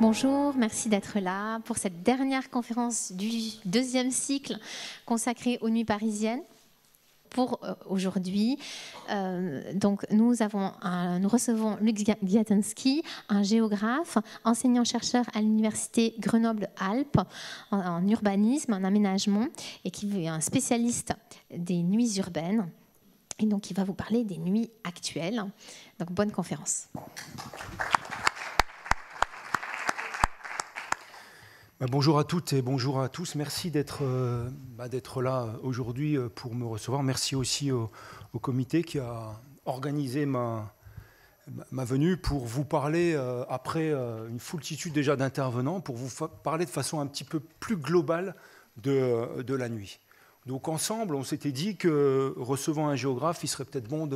Bonjour, merci d'être là pour cette dernière conférence du deuxième cycle consacré aux nuits parisiennes. Pour aujourd'hui, donc nous recevons Luc Gwiatomski, un géographe, enseignant-chercheur à l'université Grenoble-Alpes en urbanisme, en aménagement, et qui est un spécialiste des nuits urbaines. Et donc il va vous parler des nuits actuelles. Donc bonne conférence. Bonjour à toutes et bonjour à tous. Merci d'être là aujourd'hui pour me recevoir. Merci aussi au comité qui a organisé ma venue pour vous parler, après une foultitude déjà d'intervenants, pour vous parler de façon un petit peu plus globale de la nuit. Donc ensemble, on s'était dit que recevant un géographe, il serait peut-être bon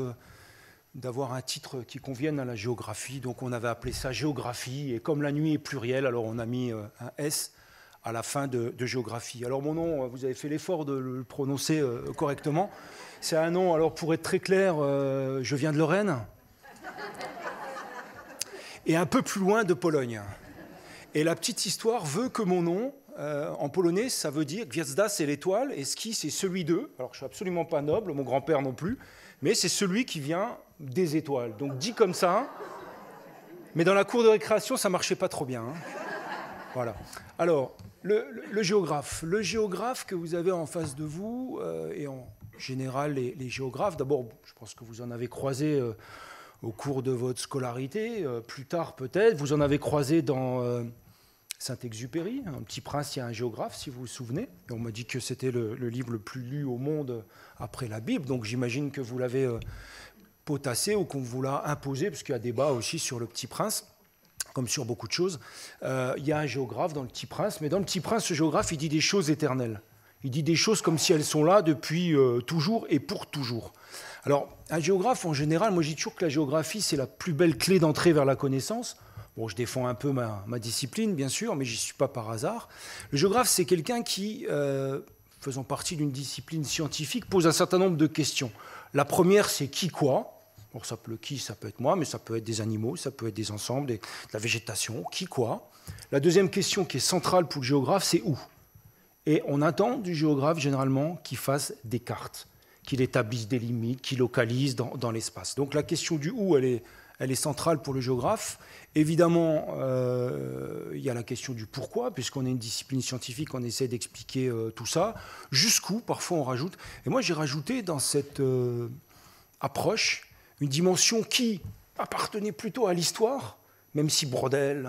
d'avoir un titre qui convienne à la géographie. Donc on avait appelé ça géographie, et comme la nuit est plurielle, alors on a mis un S à la fin de géographie. Alors mon nom, vous avez fait l'effort de le prononcer correctement. C'est un nom, alors pour être très clair, je viens de Lorraine, et un peu plus loin de Pologne. Et la petite histoire veut que mon nom, en polonais, ça veut dire Gwiazda, c'est l'étoile, et ski, c'est celui d'eux. Alors je ne suis absolument pas noble, mon grand-père non plus, mais c'est celui qui vient des étoiles. Donc dit comme ça, mais dans la cour de récréation, ça ne marchait pas trop bien. Hein. Voilà. Alors, le géographe que vous avez en face de vous, et en général les géographes, d'abord, je pense que vous en avez croisé au cours de votre scolarité, plus tard peut-être, vous en avez croisé dans Saint-Exupéry, Un Petit Prince, il y a un géographe, si vous vous souvenez. Et on m'a dit que c'était le livre le plus lu au monde après la Bible, donc j'imagine que vous l'avez potassé ou qu'on vous l'a imposé, parce qu'il y a débat aussi sur le Petit Prince, comme sur beaucoup de choses. Il y a un géographe dans le Petit Prince, mais dans le Petit Prince, ce géographe, il dit des choses éternelles. Il dit des choses comme si elles sont là depuis toujours et pour toujours. Alors, un géographe, en général, moi je dis toujours que la géographie, c'est la plus belle clé d'entrée vers la connaissance. Bon, je défends un peu ma discipline, bien sûr, mais j'y suis pas par hasard. Le géographe, c'est quelqu'un qui, faisant partie d'une discipline scientifique, pose un certain nombre de questions. La première, c'est qui, quoi. Bon, ça peut être moi, mais ça peut être des animaux, ça peut être des ensembles, de la végétation, qui, quoi. La deuxième question qui est centrale pour le géographe, c'est où. Et on attend du géographe, généralement, qu'il fasse des cartes, qu'il établisse des limites, qu'il localise dans l'espace. Donc la question du où, elle est centrale pour le géographe. Évidemment, il y a la question du pourquoi, puisqu'on est une discipline scientifique, on essaie d'expliquer tout ça. Jusqu'où, parfois, on rajoute. Et moi, j'ai rajouté dans cette approche une dimension qui appartenait plutôt à l'histoire, même si Brodel,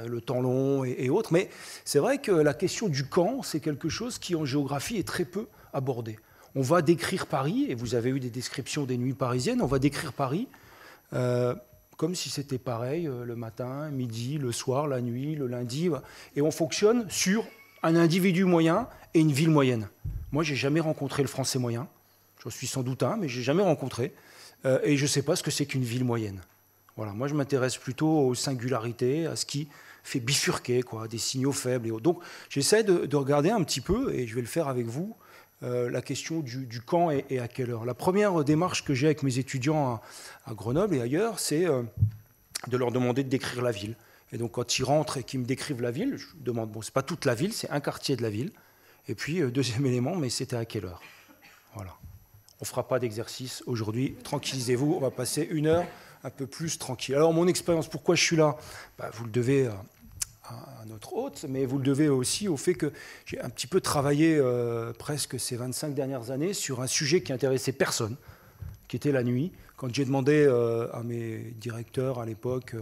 le temps long et autres. Mais c'est vrai que la question du quand, c'est quelque chose qui, en géographie, est très peu abordé. On va décrire Paris, et vous avez eu des descriptions des nuits parisiennes, on va décrire Paris comme si c'était pareil le matin, midi, le soir, la nuit, le lundi. Et on fonctionne sur un individu moyen et une ville moyenne. Moi, je n'ai jamais rencontré le français moyen. Je suis sans doute un, mais je n'ai jamais rencontré. Et je ne sais pas ce que c'est qu'une ville moyenne. Voilà, moi, je m'intéresse plutôt aux singularités, à ce qui fait bifurquer, quoi, des signaux faibles et autres. Donc, j'essaie de regarder un petit peu, et je vais le faire avec vous, la question du quand et à quelle heure. La première démarche que j'ai avec mes étudiants à Grenoble et ailleurs, c'est de leur demander de décrire la ville. Et donc, quand ils rentrent et qu'ils me décrivent la ville, je demande, bon, c'est pas toute la ville, c'est un quartier de la ville. Et puis, deuxième élément, mais c'était à quelle heure. Voilà. On ne fera pas d'exercice aujourd'hui, tranquillisez-vous, on va passer une heure un peu plus tranquille. Alors mon expérience, pourquoi je suis là, vous le devez à notre hôte, mais vous le devez aussi au fait que j'ai un petit peu travaillé presque ces 25 dernières années sur un sujet qui intéressait personne, qui était la nuit. Quand j'ai demandé à mes directeurs à l'époque,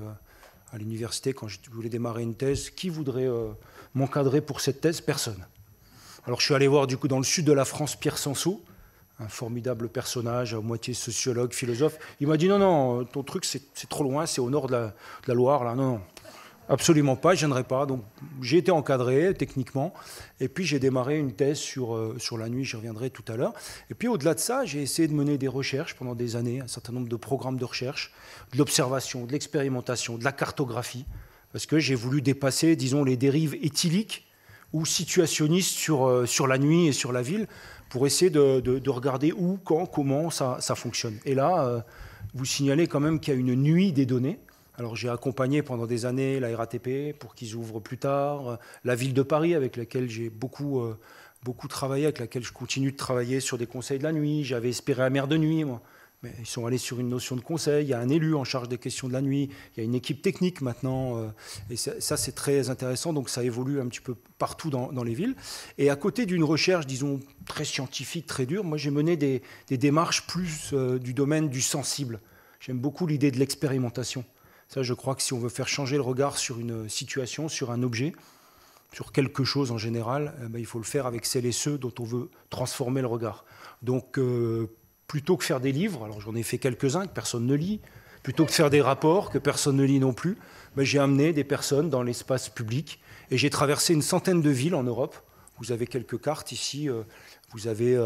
à l'université, quand je voulais démarrer une thèse, qui voudrait m'encadrer pour cette thèse, personne. Alors je suis allé voir du coup dans le sud de la France Pierre Sansot, un formidable personnage, à moitié sociologue, philosophe. Il m'a dit non, non, ton truc c'est trop loin, c'est au nord de la Loire, là, non, absolument pas, je viendrai pas. Donc j'ai été encadré techniquement, et puis j'ai démarré une thèse sur la nuit, j'y reviendrai tout à l'heure. Et puis au-delà de ça, j'ai essayé de mener des recherches pendant des années, un certain nombre de programmes de recherche, de l'observation, de l'expérimentation, de la cartographie, parce que j'ai voulu dépasser, disons, les dérives éthyliques ou situationnistes sur la nuit et sur la ville, pour essayer de regarder où, quand, comment ça fonctionne. Et là, vous signalez quand même qu'il y a une nuit des données, Alors j'ai accompagné pendant des années la RATP pour qu'ils ouvrent plus tard, la ville de Paris avec laquelle j'ai beaucoup travaillé, avec laquelle je continue de travailler sur des conseils de la nuit. J'avais espéré la maire de nuit, moi. Mais ils sont allés sur une notion de conseil. Il y a un élu en charge des questions de la nuit. Il y a une équipe technique maintenant. Et ça, c'est très intéressant. Donc, ça évolue un petit peu partout dans les villes. Et à côté d'une recherche, disons, très scientifique, très dure, moi, j'ai mené des démarches plus du domaine du sensible. J'aime beaucoup l'idée de l'expérimentation. Ça, je crois que si on veut faire changer le regard sur une situation, sur un objet, sur quelque chose en général, il faut le faire avec celles et ceux dont on veut transformer le regard. Donc, plutôt que faire des livres, alors j'en ai fait quelques-uns que personne ne lit, plutôt que faire des rapports que personne ne lit non plus, j'ai amené des personnes dans l'espace public et j'ai traversé une centaine de villes en Europe. Vous avez quelques cartes ici. Vous avez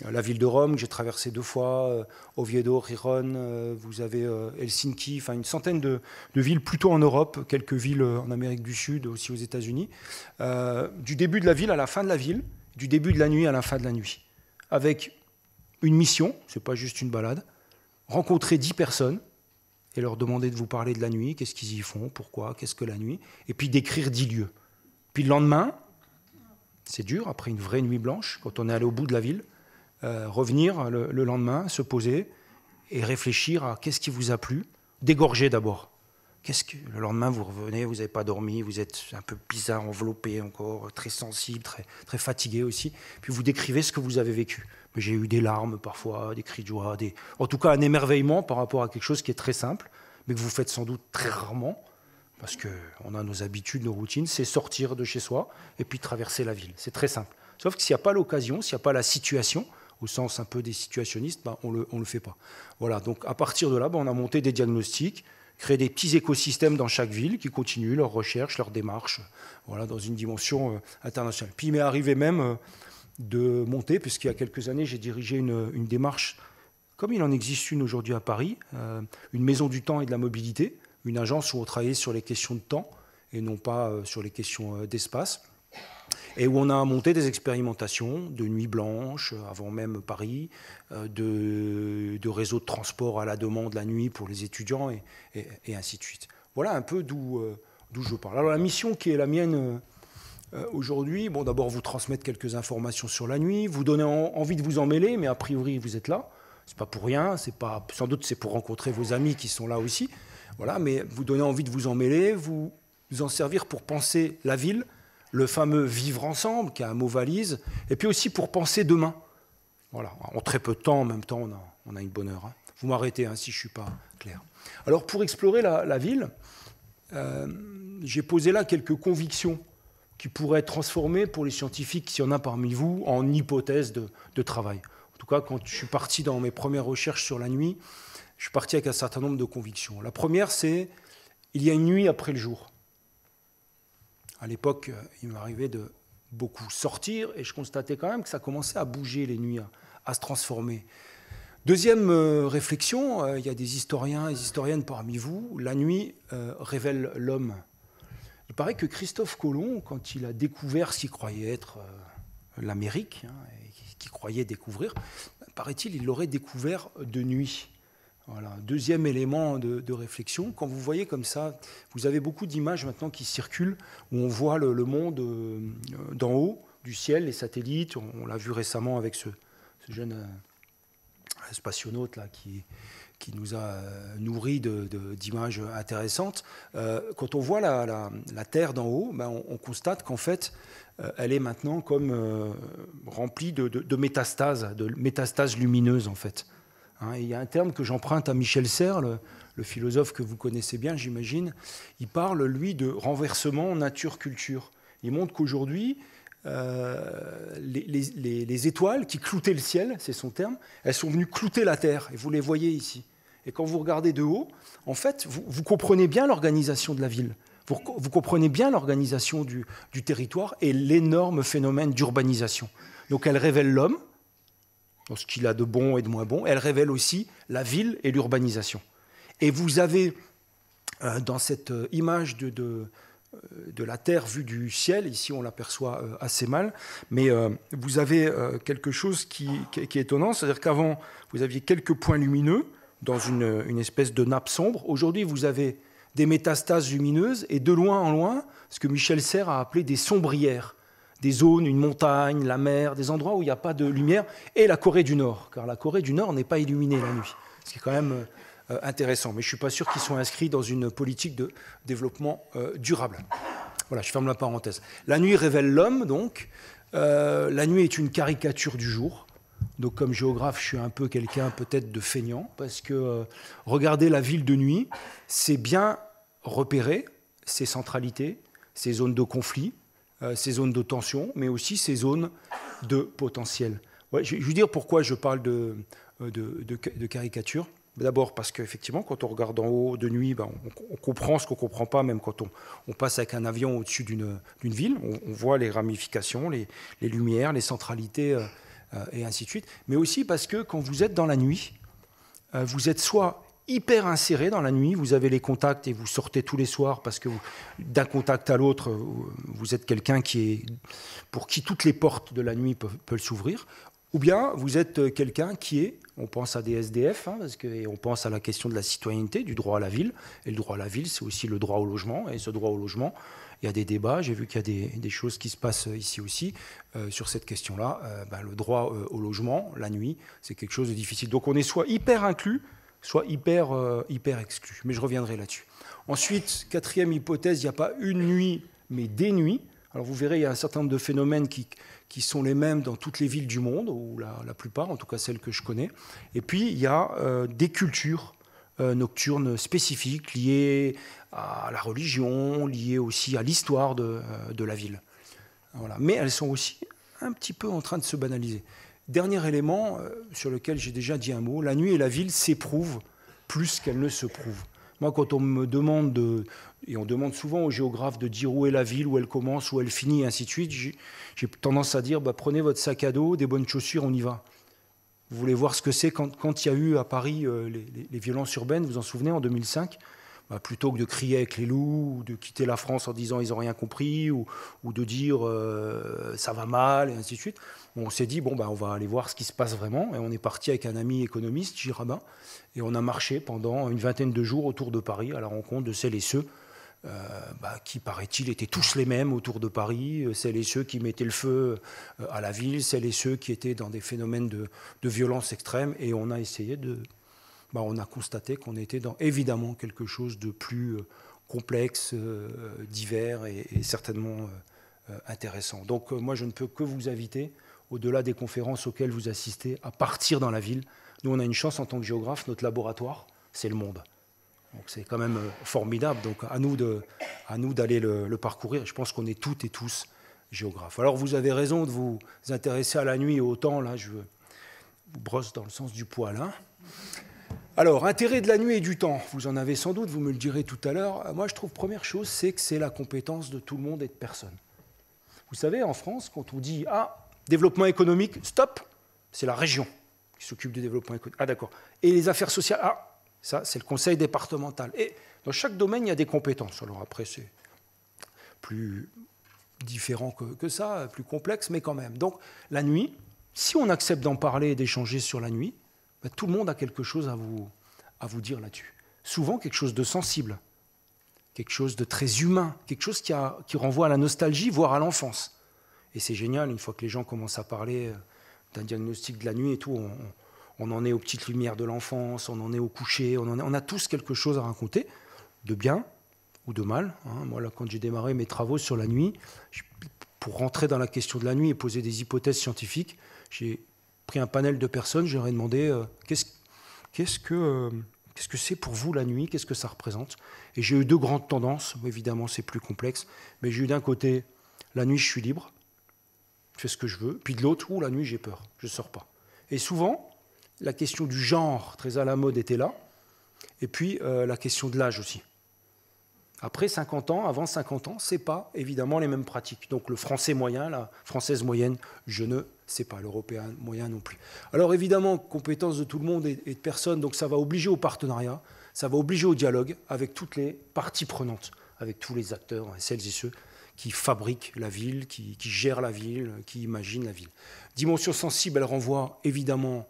la ville de Rome que j'ai traversée 2 fois, Oviedo, Gijón, vous avez Helsinki, enfin une centaine de villes plutôt en Europe, quelques villes en Amérique du Sud, aussi aux États-Unis. Du début de la ville à la fin de la ville, du début de la nuit à la fin de la nuit, avec une mission, ce n'est pas juste une balade, rencontrer 10 personnes et leur demander de vous parler de la nuit, qu'est-ce qu'ils y font, pourquoi, qu'est-ce que la nuit, et puis d'écrire 10 lieux. Puis le lendemain, c'est dur, après une vraie nuit blanche, quand on est allé au bout de la ville, revenir le lendemain, se poser et réfléchir à qu'est-ce qui vous a plu, dégorger d'abord. Le lendemain, vous revenez, vous n'avez pas dormi, vous êtes un peu bizarre, enveloppé encore, très sensible, très, très fatigué aussi. Puis vous décrivez ce que vous avez vécu. J'ai eu des larmes parfois, des cris de joie, en tout cas un émerveillement par rapport à quelque chose qui est très simple, mais que vous faites sans doute très rarement, parce qu'on a nos habitudes, nos routines, c'est sortir de chez soi et puis traverser la ville. C'est très simple. Sauf que s'il n'y a pas l'occasion, s'il n'y a pas la situation, au sens un peu des situationnistes, on le fait pas. Voilà, donc à partir de là, on a monté des diagnostics, créé des petits écosystèmes dans chaque ville qui continuent leurs recherches, leurs démarches, voilà, dans une dimension internationale. Puis il m'est arrivé même de monter, puisqu'il y a quelques années, j'ai dirigé une démarche, comme il en existe une aujourd'hui à Paris, une maison du temps et de la mobilité, une agence où on travaillait sur les questions de temps et non pas sur les questions d'espace, et où on a monté des expérimentations de nuit blanche, avant même Paris, de réseaux de transport à la demande la nuit pour les étudiants, et ainsi de suite. Voilà un peu d'où je parle. Alors la mission qui est la mienne aujourd'hui, d'abord vous transmettre quelques informations sur la nuit, vous donner envie de vous en mêler, mais a priori vous êtes là, c'est pas pour rien, sans doute c'est pour rencontrer vos amis qui sont là aussi, voilà, mais vous donner envie de vous en mêler, vous en servir pour penser la ville, le fameux vivre ensemble, qui est un mot valise, et puis aussi pour penser demain. Voilà, en très peu de temps, en même temps, on a une bonne heure. Vous m'arrêtez si je ne suis pas clair. Alors, pour explorer la ville, j'ai posé là quelques convictions qui pourraient être transformées pour les scientifiques, s'il y en a parmi vous, en hypothèse de travail. En tout cas, quand je suis parti dans mes premières recherches sur la nuit, je suis parti avec un certain nombre de convictions. La première, c'est il y a une nuit après le jour. À l'époque, il m'arrivait de beaucoup sortir et je constatais quand même que ça commençait à bouger les nuits, à se transformer. Deuxième réflexion, il y a des historiens et des historiennes parmi vous, la nuit révèle l'homme. Il paraît que Christophe Colomb, quand il a découvert ce qu'il croyait être l'Amérique, et qu'il croyait découvrir, paraît-il, il l'aurait découvert de nuit. Voilà. Deuxième élément de réflexion, quand vous voyez comme ça, vous avez beaucoup d'images maintenant qui circulent, où on voit le monde d'en haut, du ciel, les satellites, on l'a vu récemment avec ce jeune spationaute là, qui nous a nourris d'images intéressantes. Quand on voit la Terre d'en haut, on constate qu'en fait, elle est maintenant comme remplie de métastases lumineuses, en fait. Il y a un terme que j'emprunte à Michel Serres, le philosophe que vous connaissez bien, j'imagine. Il parle, lui, de renversement nature-culture. Il montre qu'aujourd'hui, les étoiles qui cloutaient le ciel, c'est son terme, elles sont venues clouter la Terre, et vous les voyez ici. Et quand vous regardez de haut, en fait, vous comprenez bien l'organisation de la ville. Vous comprenez bien l'organisation du territoire et l'énorme phénomène d'urbanisation. Donc elle révèle l'homme, dans ce qu'il a de bon et de moins bon. Elle révèle aussi la ville et l'urbanisation. Et vous avez, dans cette image de la Terre vue du ciel, ici on l'aperçoit assez mal, mais vous avez quelque chose qui est étonnant, c'est-à-dire qu'avant, vous aviez quelques points lumineux dans une espèce de nappe sombre. Aujourd'hui, vous avez des métastases lumineuses, et de loin en loin, ce que Michel Serres a appelé des sombrières, des zones, une montagne, la mer, des endroits où il n'y a pas de lumière, et la Corée du Nord, car la Corée du Nord n'est pas illuminée la nuit, ce qui est quand même intéressant, mais je ne suis pas sûr qu'ils soient inscrits dans une politique de développement durable. Voilà, je ferme la parenthèse. La nuit révèle l'homme, donc. La nuit est une caricature du jour. Donc, comme géographe, je suis un peu quelqu'un peut-être de feignant, parce que regarder la ville de nuit, c'est bien repérer ses centralités, ses zones de conflit, ces zones de tension, mais aussi ces zones de potentiel. Ouais, je vais vous dire pourquoi je parle de caricature. D'abord parce qu'effectivement, quand on regarde en haut de nuit, ben, on comprend ce qu'on ne comprend pas, même quand on passe avec un avion au-dessus d'une ville. On voit les ramifications, les lumières, les centralités, et ainsi de suite. Mais aussi parce que quand vous êtes dans la nuit, vous êtes soit hyper inséré dans la nuit, vous avez les contacts et vous sortez tous les soirs parce que d'un contact à l'autre, vous êtes quelqu'un pour qui toutes les portes de la nuit peuvent s'ouvrir, ou bien vous êtes quelqu'un on pense à des SDF, et on pense à la question de la citoyenneté, du droit à la ville, et le droit à la ville, c'est aussi le droit au logement, et ce droit au logement, il y a des débats, j'ai vu qu'il y a des choses qui se passent ici aussi sur cette question-là. Le droit au logement, la nuit, c'est quelque chose de difficile. Donc on est soit hyper inclus, soit hyper exclu. Mais je reviendrai là-dessus. Ensuite, quatrième hypothèse, il n'y a pas une nuit, mais des nuits. Alors vous verrez, il y a un certain nombre de phénomènes qui sont les mêmes dans toutes les villes du monde, ou la plupart, en tout cas celles que je connais. Et puis, il y a des cultures nocturnes spécifiques liées à la religion, liées aussi à l'histoire de la ville. Voilà. Mais elles sont aussi un petit peu en train de se banaliser. Dernier élément sur lequel j'ai déjà dit un mot, la nuit et la ville s'éprouvent plus qu'elles ne se prouvent. Moi, quand on me demande, et on demande souvent aux géographes de dire où est la ville, où elle commence, où elle finit, et ainsi de suite, j'ai tendance à dire, prenez votre sac à dos, des bonnes chaussures, on y va. Vous voulez voir ce que c'est quand il y a eu à Paris les violences urbaines, vous vous en souvenez, en 2005 ? Plutôt que de crier avec les loups, ou de quitter la France en disant ils n'ont rien compris, ou de dire ça va mal, et ainsi de suite. On s'est dit, on va aller voir ce qui se passe vraiment. Et on est parti avec un ami économiste, Gilles Rabin, et on a marché pendant une vingtaine de jours autour de Paris à la rencontre de celles et ceux qui, paraît-il, étaient tous les mêmes autour de Paris, celles et ceux qui mettaient le feu à la ville, celles et ceux qui étaient dans des phénomènes de violence extrême. Et on a essayé on a constaté qu'on était dans, évidemment, quelque chose de plus complexe, divers et certainement intéressant. Donc moi, je ne peux que vous inviter, au-delà des conférences auxquelles vous assistez, à partir dans la ville. Nous, on a une chance en tant que géographe, notre laboratoire, c'est le monde. Donc c'est quand même formidable. Donc à nous d'aller le parcourir. Je pense qu'on est toutes et tous géographes. Alors vous avez raison de vous intéresser à la nuit et au temps. Là, je vous brosse dans le sens du poil. Alors, intérêt de la nuit et du temps, vous en avez sans doute, vous me le direz tout à l'heure. Moi, je trouve, première chose, c'est que c'est la compétence de tout le monde et de personne. Vous savez, en France, quand on dit « Ah, développement économique, stop », c'est la région qui s'occupe du développement économique. Ah, d'accord. Et les affaires sociales, ah, ça, c'est le conseil départemental. Et dans chaque domaine, il y a des compétences. Alors après, c'est plus différent que ça, plus complexe, mais quand même. Donc, la nuit, si on accepte d'en parler et d'échanger sur la nuit, tout le monde a quelque chose à vous dire là-dessus. Souvent quelque chose de sensible, quelque chose de très humain, quelque chose qui renvoie à la nostalgie, voire à l'enfance. Et c'est génial, une fois que les gens commencent à parler d'un diagnostic de la nuit et tout, on en est aux petites lumières de l'enfance, on en est au coucher, on a tous quelque chose à raconter, de bien ou de mal. Moi, là, quand j'ai démarré mes travaux sur la nuit, pour rentrer dans la question de la nuit et poser des hypothèses scientifiques, j'ai pris un panel de personnes, je leur ai demandé qu'est-ce que c'est pour vous la nuit, qu'est-ce que ça représente. Et j'ai eu deux grandes tendances, évidemment c'est plus complexe, mais j'ai eu d'un côté, la nuit je suis libre, je fais ce que je veux, puis de l'autre, la nuit j'ai peur, je ne sors pas. Et souvent, la question du genre, très à la mode, était là, et puis la question de l'âge aussi. Après 50 ans, avant 50 ans, ce n'est pas évidemment les mêmes pratiques. Donc le français moyen, la française moyenne, je ne sais pas, l'européen moyen non plus. Alors évidemment, compétence de tout le monde et de personne, donc ça va obliger au partenariat, ça va obliger au dialogue avec toutes les parties prenantes, avec tous les acteurs, celles et ceux qui fabriquent la ville, qui gèrent la ville, qui imaginent la ville. Dimension sensible, elle renvoie évidemment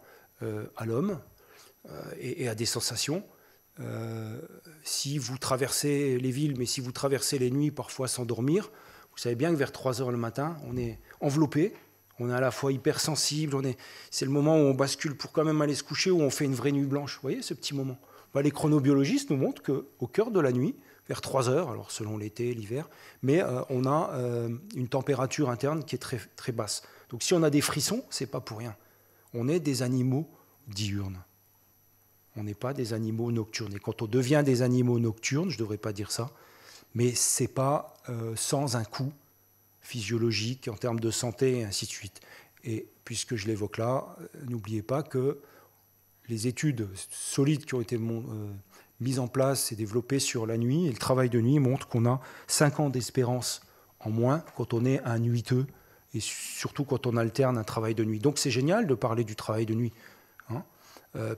à l'homme et à des sensations. si vous traversez les villes, mais si vous traversez les nuits, parfois sans dormir, vous savez bien que vers 3 heures le matin, on est enveloppé, on est à la fois hypersensible, c'est le moment où on bascule pour quand même aller se coucher, où on fait une vraie nuit blanche. Vous voyez ce petit moment? Les chronobiologistes nous montrent qu'au cœur de la nuit, vers 3 heures, alors selon l'été, l'hiver, mais on a une température interne qui est très, très basse. Donc si on a des frissons, ce n'est pas pour rien. On est des animaux diurnes. On n'est pas des animaux nocturnes. Et quand on devient des animaux nocturnes, je ne devrais pas dire ça, mais ce n'est pas sans un coût physiologique en termes de santé et ainsi de suite. Et puisque je l'évoque là, n'oubliez pas que les études solides qui ont été mises en place et développées sur la nuit et le travail de nuit montrent qu'on a 5 ans d'espérance en moins quand on est un nuiteux et surtout quand on alterne un travail de nuit. Donc c'est génial de parler du travail de nuit. Hein,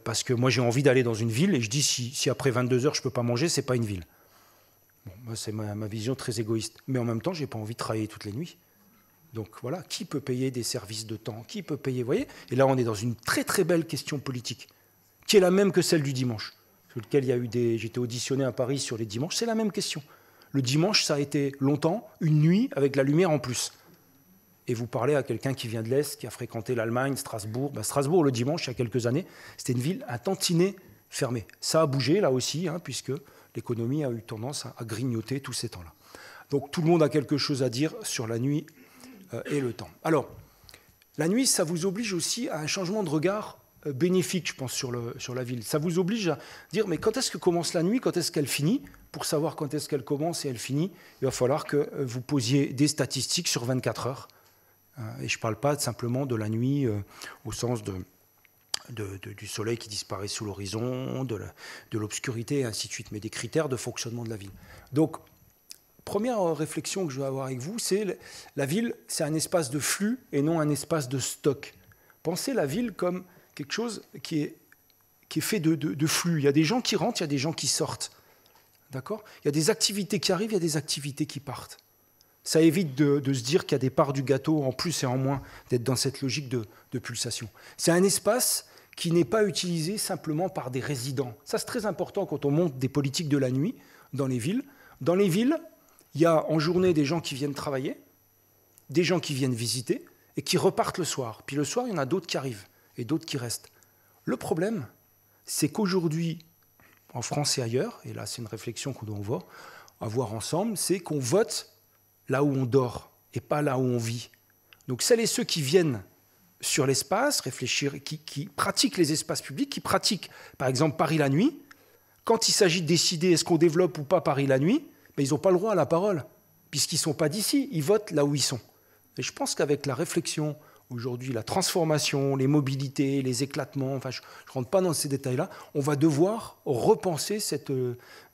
parce que moi j'ai envie d'aller dans une ville et je dis si après 22 heures je ne peux pas manger, ce n'est pas une ville. Bon, moi c'est ma vision très égoïste. Mais en même temps, je n'ai pas envie de travailler toutes les nuits. Donc voilà, qui peut payer des services de temps? Qui peut payer? Vous voyez? Et là, on est dans une très très belle question politique, qui est la même que celle du dimanche, sur lequel il y a eu j'étais auditionné à Paris sur les dimanches. C'est la même question. Le dimanche, ça a été longtemps une nuit avec la lumière en plus. Et vous parlez à quelqu'un qui vient de l'Est, qui a fréquenté l'Allemagne, Strasbourg. Strasbourg, le dimanche, il y a quelques années, c'était une ville un tantinet fermée. Ça a bougé là aussi, puisque l'économie a eu tendance à grignoter tous ces temps-là. Donc tout le monde a quelque chose à dire sur la nuit et le temps. Alors, la nuit, ça vous oblige aussi à un changement de regard bénéfique, je pense, sur la ville. Ça vous oblige à dire, mais quand est-ce que commence la nuit, quand est-ce qu'elle finit? Pour savoir quand est-ce qu'elle commence et elle finit, il va falloir que vous posiez des statistiques sur 24 heures. Et je ne parle pas simplement de la nuit au sens du soleil qui disparaît sous l'horizon, de l'obscurité et ainsi de suite, mais des critères de fonctionnement de la ville. Donc, première réflexion que je vais avoir avec vous, c'est la ville, c'est un espace de flux et non un espace de stock. Pensez la ville comme quelque chose qui est fait de flux. Il y a des gens qui rentrent, il y a des gens qui sortent. D'accord? Il y a des activités qui arrivent, il y a des activités qui partent. Ça évite de se dire qu'il y a des parts du gâteau en plus et en moins, d'être dans cette logique de pulsation. C'est un espace qui n'est pas utilisé simplement par des résidents. Ça, c'est très important quand on monte des politiques de la nuit dans les villes. Dans les villes, il y a en journée des gens qui viennent travailler, des gens qui viennent visiter et qui repartent le soir. Puis le soir, il y en a d'autres qui arrivent et d'autres qui restent. Le problème, c'est qu'aujourd'hui, en France et ailleurs, et là c'est une réflexion qu'on doit avoir ensemble, c'est qu'on vote là où on dort et pas là où on vit. Donc celles et ceux qui viennent sur l'espace, réfléchir, qui pratiquent les espaces publics, qui pratiquent par exemple Paris la nuit, quand il s'agit de décider est-ce qu'on développe ou pas Paris la nuit, mais ils n'ont pas le droit à la parole, puisqu'ils ne sont pas d'ici, ils votent là où ils sont. Et je pense qu'avec la réflexion, aujourd'hui, la transformation, les mobilités, les éclatements, enfin je ne rentre pas dans ces détails-là, on va devoir repenser cette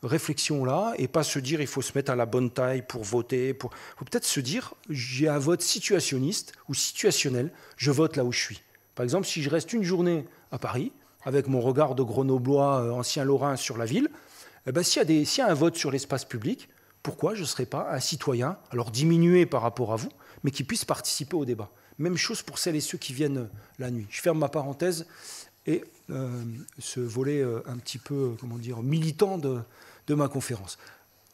réflexion-là et pas se dire il faut se mettre à la bonne taille pour voter. Il faut peut-être se dire j'ai un vote situationniste ou situationnel, je vote là où je suis. Par exemple, si je reste une journée à Paris, avec mon regard de grenoblois ancien lorrain sur la ville, s'il y a un vote sur l'espace public, pourquoi je ne serais pas un citoyen, alors diminué par rapport à vous, mais qui puisse participer au débat? Même chose pour celles et ceux qui viennent la nuit. Je ferme ma parenthèse et ce volet un petit peu, militant de ma conférence.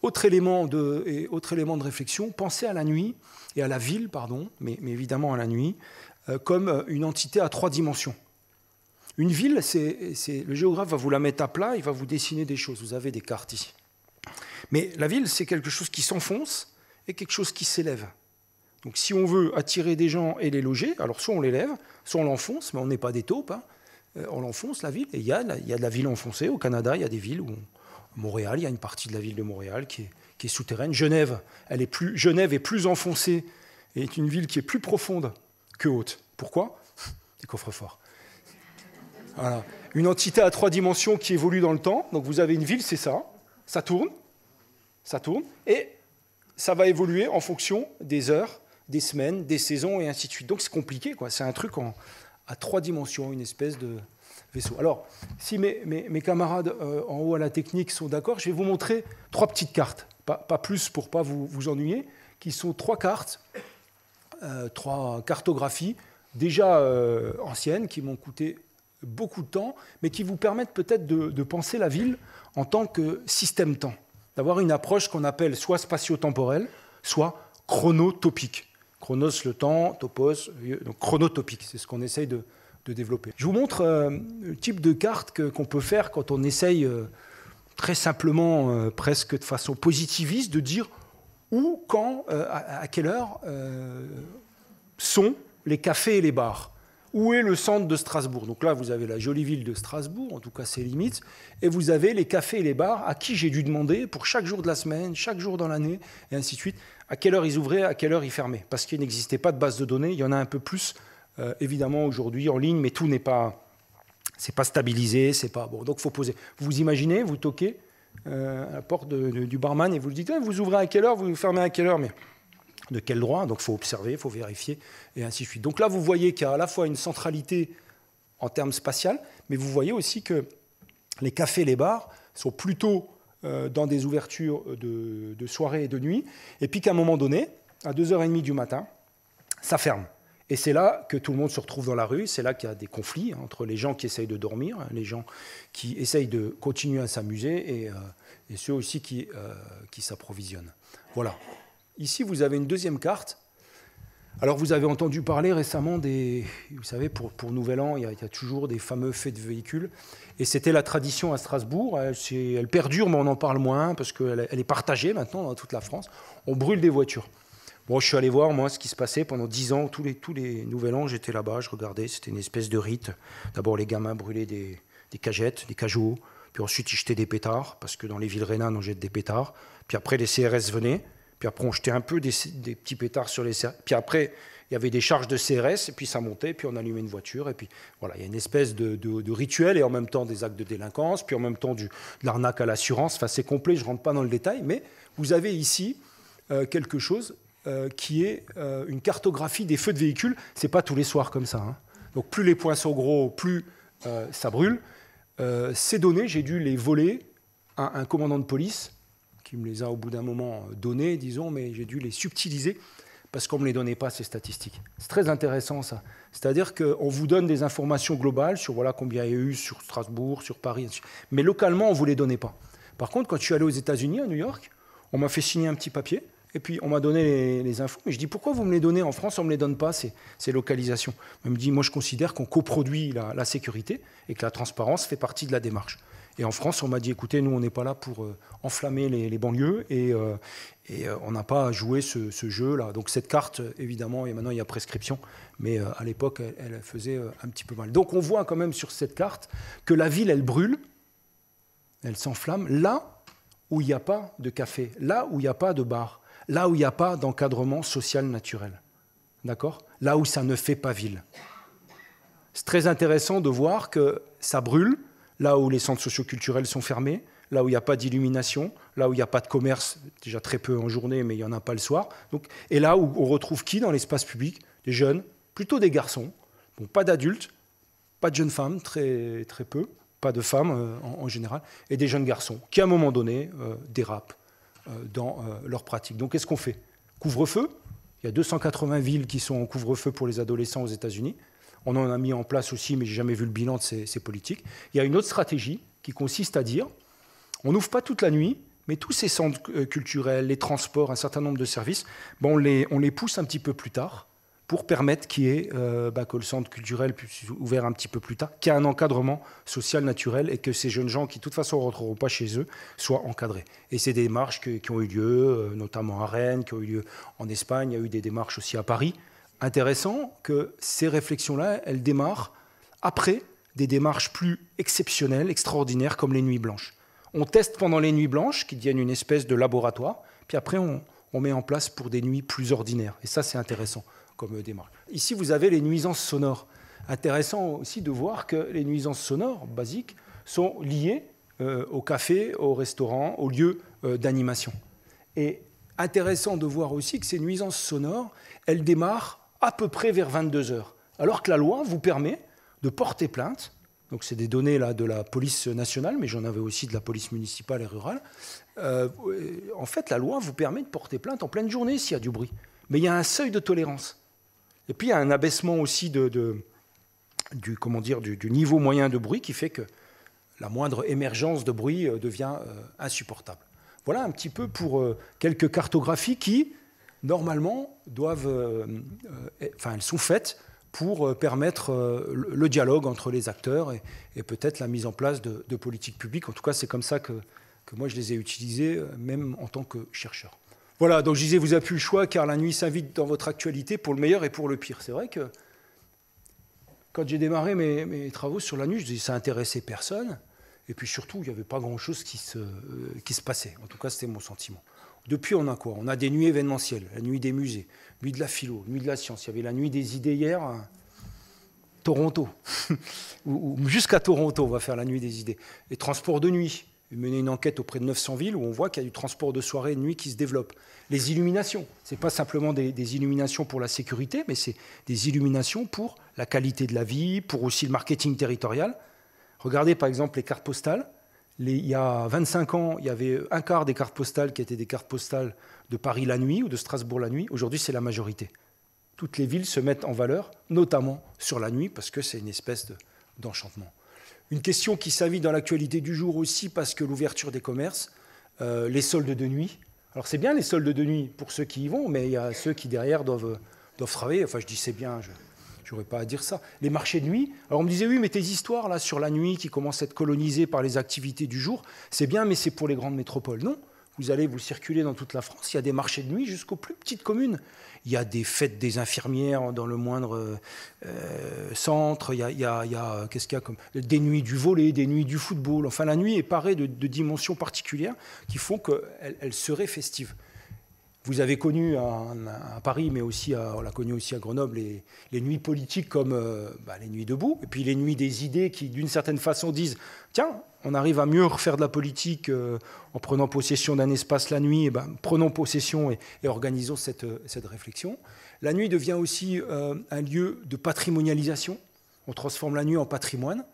Autre élément de réflexion, pensez à la nuit et à la ville, mais évidemment à la nuit, comme une entité à 3 dimensions. Une ville, le géographe va vous la mettre à plat, il va vous dessiner des choses. Vous avez des cartes ici. Mais la ville, c'est quelque chose qui s'enfonce et quelque chose qui s'élève. Donc si on veut attirer des gens et les loger, alors soit on l'élève, soit on l'enfonce, mais on n'est pas des taupes, on l'enfonce, la ville. Et il y a de la ville enfoncée. Au Canada, il y a des villes où... Montréal, il y a une partie de la ville de Montréal qui est souterraine. Genève est plus enfoncée et est une ville qui est plus profonde que haute. Pourquoi? Des coffres-forts. Voilà. Une entité à 3 dimensions qui évolue dans le temps. Donc vous avez une ville, c'est ça. Ça tourne, et ça va évoluer en fonction des heures, des semaines, des saisons, et ainsi de suite. Donc c'est compliqué, quoi. C'est un truc à 3 dimensions, une espèce de vaisseau. Alors, si mes camarades en haut à la technique sont d'accord, je vais vous montrer 3 petites cartes, pas plus pour ne pas vous ennuyer, qui sont 3 cartes, 3 cartographies, déjà anciennes, qui m'ont coûté beaucoup de temps, mais qui vous permettent peut-être de penser la ville en tant que système-temps, d'avoir une approche qu'on appelle soit spatio-temporelle, soit chronotopique. Chronos, le temps, topos, donc chronotopique, c'est ce qu'on essaye de développer. Je vous montre le type de carte qu'on peut faire quand on essaye très simplement, presque de façon positiviste, de dire où, quand, à quelle heure sont les cafés et les bars. Où est le centre de Strasbourg? Donc là, vous avez la jolie ville de Strasbourg, en tout cas ses limites, et vous avez les cafés et les bars à qui j'ai dû demander pour chaque jour de la semaine, chaque jour dans l'année, et ainsi de suite, à quelle heure ils ouvraient, à quelle heure ils fermaient. Parce qu'il n'existait pas de base de données, il y en a un peu plus, évidemment, aujourd'hui en ligne, mais tout n'est pas, c'est pas stabilisé, c'est pas bon. Donc il faut poser. Vous imaginez, vous toquez à la porte du barman et vous lui dites vous ouvrez à quelle heure, vous fermez à quelle heure, mais de quel droit? Donc il faut observer, il faut vérifier, et ainsi de suite. Donc là, vous voyez qu'il y a à la fois une centralité en termes spatial, mais vous voyez aussi que les cafés et les bars sont plutôt dans des ouvertures de soirée et de nuit, et puis qu'à un moment donné, à 2h30 du matin, ça ferme. Et c'est là que tout le monde se retrouve dans la rue, c'est là qu'il y a des conflits entre les gens qui essayent de dormir, les gens qui essayent de continuer à s'amuser, et ceux aussi qui s'approvisionnent. Voilà. Ici, vous avez une deuxième carte. Alors, vous avez entendu parler récemment vous savez, pour Nouvel An, il y a toujours des fameux feux de véhicules. Et c'était la tradition à Strasbourg. Elle perdure, mais on en parle moins, parce qu'elle est partagée maintenant dans toute la France. On brûle des voitures. Bon, je suis allé voir, moi, ce qui se passait pendant 10 ans. Tous les Nouvel An, j'étais là-bas, je regardais. C'était une espèce de rite. D'abord, les gamins brûlaient des cagettes, des cajots. Puis ensuite, ils jetaient des pétards, parce que dans les villes rhénanes, on jette des pétards. Puis après, les CRS venaient. Puis après, on jetait un peu des petits pétards sur les CRS. Puis après, il y avait des charges de CRS, et puis ça montait, puis on allumait une voiture. Et puis voilà, il y a une espèce de rituel, et en même temps des actes de délinquance, puis en même temps de l'arnaque à l'assurance. Enfin, c'est complet, je ne rentre pas dans le détail, mais vous avez ici quelque chose qui est une cartographie des feux de véhicules. Ce n'est pas tous les soirs comme ça. Hein. Donc plus les points sont gros, plus ça brûle. Ces données, j'ai dû les voler à un commandant de police, qui me les a au bout d'un moment donnés, disons, mais j'ai dû les subtiliser parce qu'on ne me les donnait pas, ces statistiques. C'est très intéressant, ça. C'est-à-dire qu'on vous donne des informations globales sur voilà, combien il y a eu sur Strasbourg, sur Paris, mais localement, on ne vous les donnait pas. Par contre, quand je suis allé aux États-Unis, à New York, on m'a fait signer un petit papier, et puis on m'a donné les infos. Mais je dis, pourquoi vous me les donnez en France, on ne me les donne pas, ces localisations? On me dit, moi je considère qu'on coproduit la sécurité et que la transparence fait partie de la démarche. Et en France, on m'a dit, écoutez, nous, on n'est pas là pour enflammer les banlieues, et on n'a pas à jouer ce jeu-là. Donc cette carte, évidemment, et maintenant il y a prescription, mais à l'époque, elle faisait un petit peu mal. Donc on voit quand même sur cette carte que la ville, elle brûle, elle s'enflamme, là où il n'y a pas de café, là où il n'y a pas de bar, là où il n'y a pas d'encadrement social naturel. D'accord? Là où ça ne fait pas ville. C'est très intéressant de voir que ça brûle, là où les centres socioculturels sont fermés, là où il n'y a pas d'illumination, là où il n'y a pas de commerce, déjà très peu en journée, mais il n'y en a pas le soir. Donc, et là où on retrouve qui dans l'espace public? Des jeunes, plutôt des garçons, bon, pas d'adultes, pas de jeunes femmes, très, très peu, pas de femmes en général, et des jeunes garçons qui, à un moment donné, dérapent dans leur pratique. Donc, qu'est-ce qu'on fait? Couvre-feu. Il y a 280 villes qui sont en couvre-feu pour les adolescents aux États-Unis. On en a mis en place aussi, mais je n'ai jamais vu le bilan de ces politiques. Il y a une autre stratégie qui consiste à dire, on n'ouvre pas toute la nuit, mais tous ces centres culturels, les transports, un certain nombre de services, on les pousse un petit peu plus tard pour permettre qu'il y ait, que le centre culturel puisse être ouvert un petit peu plus tard, qu'il y ait un encadrement social naturel et que ces jeunes gens qui, de toute façon, ne rentreront pas chez eux, soient encadrés. Et c'est des démarches qui ont eu lieu, notamment à Rennes, qui ont eu lieu en Espagne, il y a eu des démarches aussi à Paris. Intéressant que ces réflexions-là, elles démarrent après des démarches plus exceptionnelles, extraordinaires, comme les nuits blanches. On teste pendant les nuits blanches, qui deviennent une espèce de laboratoire, puis après on met en place pour des nuits plus ordinaires. Et ça, c'est intéressant comme démarche. Ici, vous avez les nuisances sonores. Intéressant aussi de voir que les nuisances sonores basiques sont liées au café, au restaurant, aux lieux d'animation. Et intéressant de voir aussi que ces nuisances sonores, elles démarrent à peu près vers 22h, alors que la loi vous permet de porter plainte. Donc c'est des données là, de la police nationale, mais j'en avais aussi de la police municipale et rurale. En fait, la loi vous permet de porter plainte en pleine journée s'il y a du bruit. Mais il y a un seuil de tolérance. Et puis il y a un abaissement aussi du niveau moyen de bruit qui fait que la moindre émergence de bruit devient insupportable. Voilà un petit peu pour quelques cartographies qui, normalement, elles sont faites pour permettre le dialogue entre les acteurs et peut-être la mise en place de politiques publiques. En tout cas, c'est comme ça que moi je les ai utilisées, même en tant que chercheur. Voilà, donc je disais, vous n'avez plus le choix, car la nuit s'invite dans votre actualité pour le meilleur et pour le pire. C'est vrai que quand j'ai démarré mes travaux sur la nuit, je disais, ça n'intéressait personne. Et puis surtout, il n'y avait pas grand-chose qui se passait. En tout cas, c'était mon sentiment. Depuis, on a quoi? On a des nuits événementielles, la nuit des musées, nuit de la philo, nuit de la science. Il y avait la nuit des idées hier, Toronto. ou jusqu'à Toronto, on va faire la nuit des idées. Les transports de nuit. J'ai mené une enquête auprès de 900 villes où on voit qu'il y a du transport de soirée et de nuit qui se développe. Les illuminations, ce n'est pas simplement des illuminations pour la sécurité, mais c'est des illuminations pour la qualité de la vie, pour aussi le marketing territorial. Regardez par exemple les cartes postales. Il y a 25 ans, il y avait un quart des cartes postales qui étaient des cartes postales de Paris la nuit ou de Strasbourg la nuit. Aujourd'hui, c'est la majorité. Toutes les villes se mettent en valeur, notamment sur la nuit, parce que c'est une espèce d'enchantement. Une question qui s'invite dans l'actualité du jour aussi, parce que l'ouverture des commerces, les soldes de nuit. Alors c'est bien les soldes de nuit pour ceux qui y vont, mais il y a ceux qui derrière doivent travailler. Enfin, je dis c'est bien, je n'aurais pas à dire ça. Les marchés de nuit, alors on me disait oui, mais tes histoires là sur la nuit qui commencent à être colonisées par les activités du jour, c'est bien, mais c'est pour les grandes métropoles. Non, vous circulez dans toute la France, il y a des marchés de nuit jusqu'aux plus petites communes. Il y a des fêtes des infirmières dans le moindre centre, il y a qu'est-ce qu'il y a comme des nuits du volley, des nuits du football. Enfin, la nuit est parée de dimensions particulières qui font qu'elle serait festive. Vous avez connu à Paris, mais aussi on l'a connu aussi à Grenoble, les nuits politiques comme les nuits debout, et puis les nuits des idées qui, d'une certaine façon, disent « Tiens, on arrive à mieux refaire de la politique en prenant possession d'un espace la nuit, prenons possession et organisons cette réflexion. » La nuit devient aussi un lieu de patrimonialisation. On transforme la nuit en patrimoine.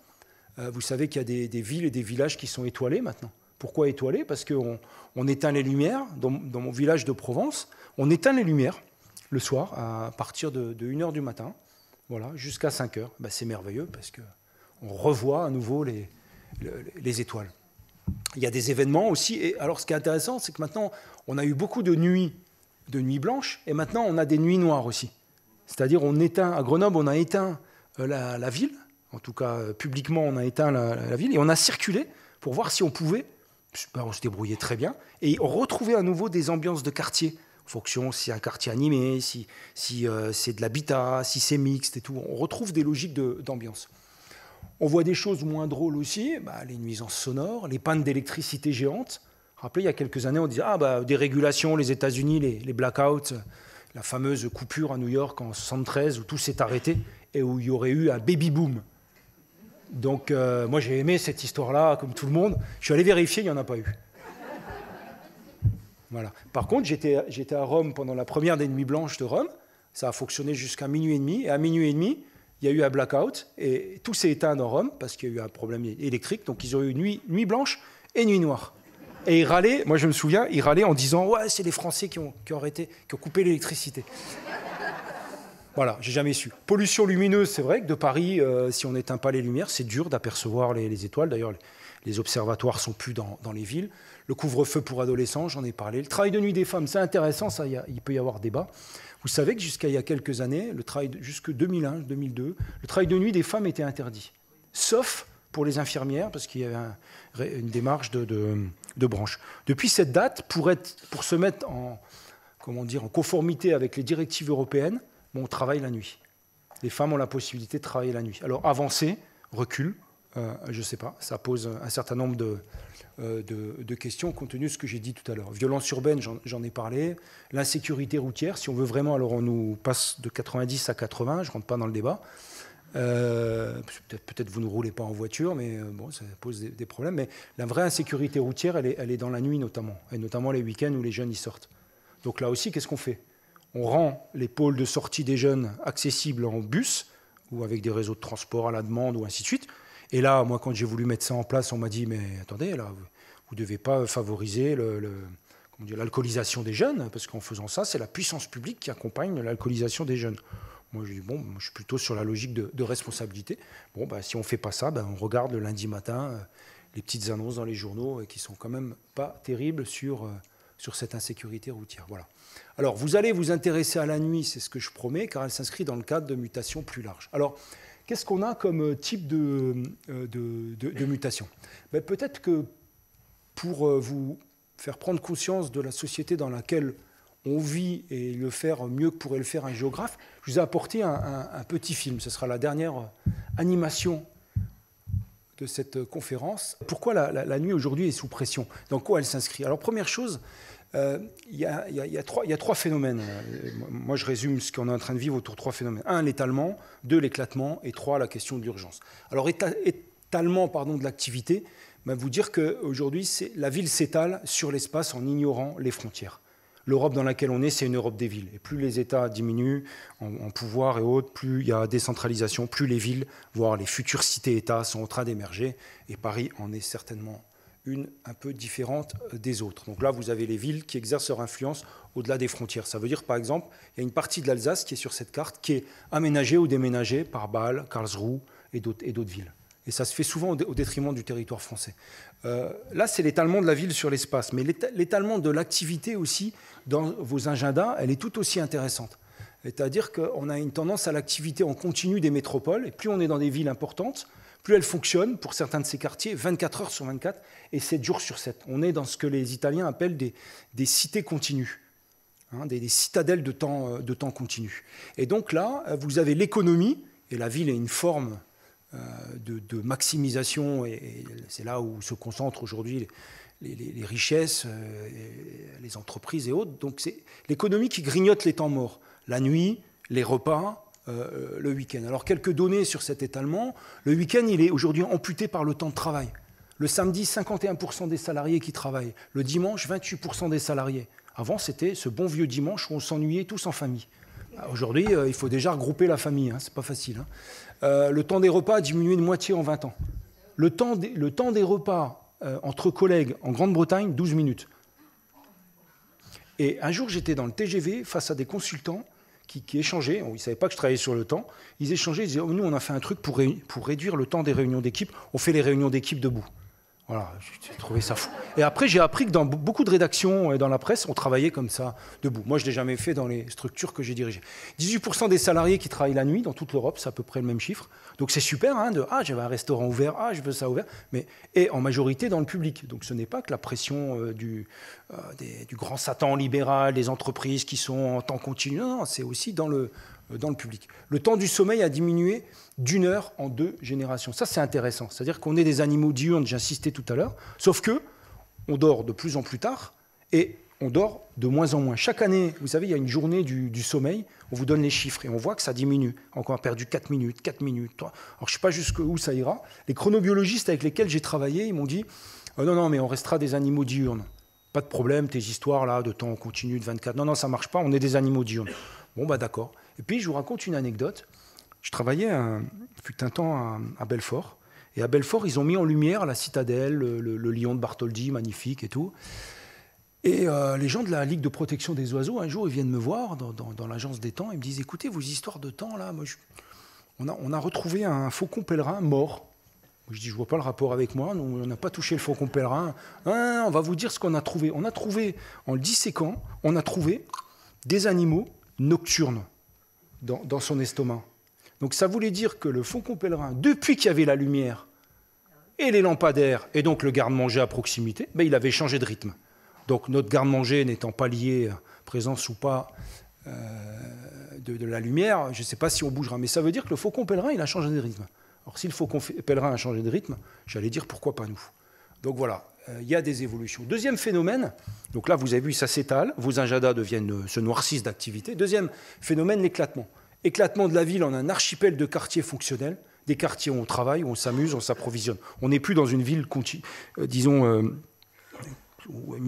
Vous savez qu'il y a des villes et des villages qui sont étoilés maintenant. Pourquoi étoilés? Parce qu'on éteint les lumières. Dans mon village de Provence, on éteint les lumières le soir à partir de 1h du matin, voilà, jusqu'à 5h. C'est merveilleux parce qu'on revoit à nouveau les étoiles. Il y a des événements aussi. Et alors, ce qui est intéressant, c'est que maintenant, on a eu beaucoup de nuits blanches, et maintenant, on a des nuits noires aussi. C'est-à-dire, à Grenoble, on a éteint la ville. En tout cas, publiquement, on a éteint la ville, et on a circulé pour voir si on pouvait. On se débrouillait très bien, et on retrouvait à nouveau des ambiances de quartier, en fonction si c'est un quartier animé, si c'est de l'habitat, si c'est mixte et tout. On retrouve des logiques d'ambiance. On voit des choses moins drôles aussi, les nuisances sonores, les pannes d'électricité géantes. Rappelez, il y a quelques années, on disait des régulations, les États-Unis, les blackouts, la fameuse coupure à New York en 1973 où tout s'est arrêté et où il y aurait eu un baby-boom. Donc, moi, j'ai aimé cette histoire-là, comme tout le monde. Je suis allé vérifier, il n'y en a pas eu. Voilà. Par contre, j'étais à Rome pendant la première des Nuits Blanches de Rome. Ça a fonctionné jusqu'à minuit et demi. Et à minuit et demi, il y a eu un blackout. Et tout s'est éteint dans Rome parce qu'il y a eu un problème électrique. Donc, ils ont eu nuit blanche et nuit noire. Et ils râlaient, moi je me souviens, ils râlaient en disant « Ouais, c'est les Français qui ont coupé l'électricité. » Voilà, j'ai jamais su. Pollution lumineuse, c'est vrai que de Paris, si on n'éteint pas les lumières, c'est dur d'apercevoir les étoiles. D'ailleurs, les observatoires sont plus dans les villes. Le couvre-feu pour adolescents, j'en ai parlé. Le travail de nuit des femmes, c'est intéressant, ça, il peut y avoir débat. Vous savez que jusqu'à il y a quelques années, jusque 2001, 2002, le travail de nuit des femmes était interdit. Sauf pour les infirmières, parce qu'il y avait une démarche de branche. Depuis cette date, pour se mettre en conformité avec les directives européennes, on travaille la nuit. Les femmes ont la possibilité de travailler la nuit. Alors, avancer, recul, je ne sais pas, ça pose un certain nombre de questions compte tenu de ce que j'ai dit tout à l'heure. Violence urbaine, j'en ai parlé. L'insécurité routière, si on veut vraiment, alors on nous passe de 90 à 80, je ne rentre pas dans le débat. Peut-être vous ne roulez pas en voiture, mais bon, ça pose des problèmes. Mais la vraie insécurité routière, elle est dans la nuit notamment, et notamment les week-ends où les jeunes y sortent. Donc là aussi, qu'est-ce qu'on fait? On rend les pôles de sortie des jeunes accessibles en bus ou avec des réseaux de transport à la demande ou ainsi de suite. Et là, moi, quand j'ai voulu mettre ça en place, on m'a dit « Mais attendez, là, vous ne devez pas favoriser l'alcoolisation des jeunes, parce qu'en faisant ça, c'est la puissance publique qui accompagne l'alcoolisation des jeunes. » Moi, je dis, bon, je suis plutôt sur la logique de responsabilité. Bon, bah, si on ne fait pas ça, bah, on regarde le lundi matin les petites annonces dans les journaux qui sont quand même pas terribles sur cette insécurité routière. Voilà. Alors, vous allez vous intéresser à la nuit, c'est ce que je promets, car elle s'inscrit dans le cadre de mutations plus larges. Alors, qu'est-ce qu'on a comme type de mutation? Ben, peut-être que pour vous faire prendre conscience de la société dans laquelle on vit et le faire mieux que pourrait le faire un géographe, je vous ai apporté un petit film. Ce sera la dernière animation de cette conférence. Pourquoi la nuit aujourd'hui est sous pression? Dans quoi elle s'inscrit? Alors, première chose, il y a trois phénomènes. Moi, je résume ce qu'on est en train de vivre autour de trois phénomènes. 1, l'étalement. 2, l'éclatement. Et 3, la question de l'urgence. Alors, étalement de l'activité, ben, vous dire qu'aujourd'hui, la ville s'étale sur l'espace en ignorant les frontières. L'Europe dans laquelle on est, c'est une Europe des villes. Et plus les États diminuent en pouvoir et autres, plus il y a décentralisation, plus les villes, voire les futures cités-États, sont en train d'émerger. Et Paris en est certainement une un peu différente des autres. Donc là, vous avez les villes qui exercent leur influence au-delà des frontières. Ça veut dire, par exemple, il y a une partie de l'Alsace qui est sur cette carte, qui est aménagée ou déménagée par Bâle, Karlsruhe et d'autres villes. Et ça se fait souvent au détriment du territoire français. Là, c'est l'étalement de la ville sur l'espace. Mais l'étalement de l'activité aussi, dans vos agendas, elle est tout aussi intéressante. C'est-à-dire qu'on a une tendance à l'activité en continu des métropoles. Et plus on est dans des villes importantes, plus elles fonctionnent, pour certains de ces quartiers, 24 heures sur 24 et 7 jours sur 7. On est dans ce que les Italiens appellent des cités continues, hein, des citadelles de temps continu. Et donc là, vous avez l'économie, et la ville est une forme de maximisation, et c'est là où se concentrent aujourd'hui les richesses, les entreprises et autres. Donc c'est l'économie qui grignote les temps morts, la nuit, les repas, le week-end. Alors quelques données sur cet étalement. Le week-end, il est aujourd'hui amputé par le temps de travail. Le samedi, 51% des salariés qui travaillent. Le dimanche, 28% des salariés. Avant, c'était ce bon vieux dimanche où on s'ennuyait tous en famille. Aujourd'hui, il faut déjà regrouper la famille, hein, c'est pas facile. Hein. Le temps des repas a diminué de moitié en 20 ans. Le temps des repas entre collègues en Grande-Bretagne, 12 minutes. Et un jour, j'étais dans le TGV face à des consultants qui échangeaient, ils ne savaient pas que je travaillais sur le temps, ils échangeaient, ils disaient, nous on a fait un truc pour réduire le temps des réunions d'équipe, on fait les réunions d'équipe debout. Voilà, j'ai trouvé ça fou. Et après, j'ai appris que dans beaucoup de rédactions et dans la presse, on travaillait comme ça, debout. Moi, je ne l'ai jamais fait dans les structures que j'ai dirigées. 18% des salariés qui travaillent la nuit dans toute l'Europe, c'est à peu près le même chiffre. Donc c'est super, hein, j'avais un restaurant ouvert, je veux ça ouvert, et en majorité dans le public. Donc ce n'est pas que la pression du grand Satan libéral, des entreprises qui sont en temps continu, non, c'est aussi dans le public. Le temps du sommeil a diminué d'1 heure en 2 générations. Ça, c'est intéressant. C'est-à-dire qu'on est des animaux diurnes, j'insistais tout à l'heure, sauf que on dort de plus en plus tard et on dort de moins en moins. Chaque année, vous savez, il y a une journée du sommeil, on vous donne les chiffres et on voit que ça diminue. Encore perdu 4 minutes, 3. Alors, je ne sais pas jusqu'où ça ira. Les chronobiologistes avec lesquels j'ai travaillé, ils m'ont dit non, mais on restera des animaux diurnes. Pas de problème, tes histoires là de temps continu de 24. Non, ça ne marche pas, on est des animaux diurnes. Bon, bah d'accord. Et puis, je vous raconte une anecdote. Je travaillais fut un temps à Belfort. Et à Belfort, ils ont mis en lumière la citadelle, le lion de Bartholdi, magnifique et tout. Et les gens de la Ligue de protection des oiseaux, un jour, ils viennent me voir dans l'agence des temps. Ils me disent, écoutez, vos histoires de temps, là, moi, on a retrouvé un faucon pèlerin mort. Je dis, je ne vois pas le rapport avec moi. Nous, on n'a pas touché le faucon pèlerin. Non, on va vous dire ce qu'on a trouvé. On a trouvé, en le disséquant, on a trouvé des animaux nocturnes dans son estomac. Donc ça voulait dire que le faucon pèlerin, depuis qu'il y avait la lumière et les lampadaires, et donc le garde-manger à proximité, il avait changé de rythme. Donc notre garde-manger n'étant pas lié à présence ou pas de la lumière, je ne sais pas si on bougera, mais ça veut dire que le faucon pèlerin, il a changé de rythme. Alors si le faucon pèlerin a changé de rythme, j'allais dire pourquoi pas nous. Donc voilà, il y a des évolutions. Deuxième phénomène, donc là vous avez vu, ça s'étale, vos agendas se noircissent d'activité. Deuxième phénomène, l'éclatement. Éclatement de la ville en un archipel de quartiers fonctionnels, des quartiers où on travaille, où on s'amuse, on s'approvisionne. On n'est plus dans une ville, une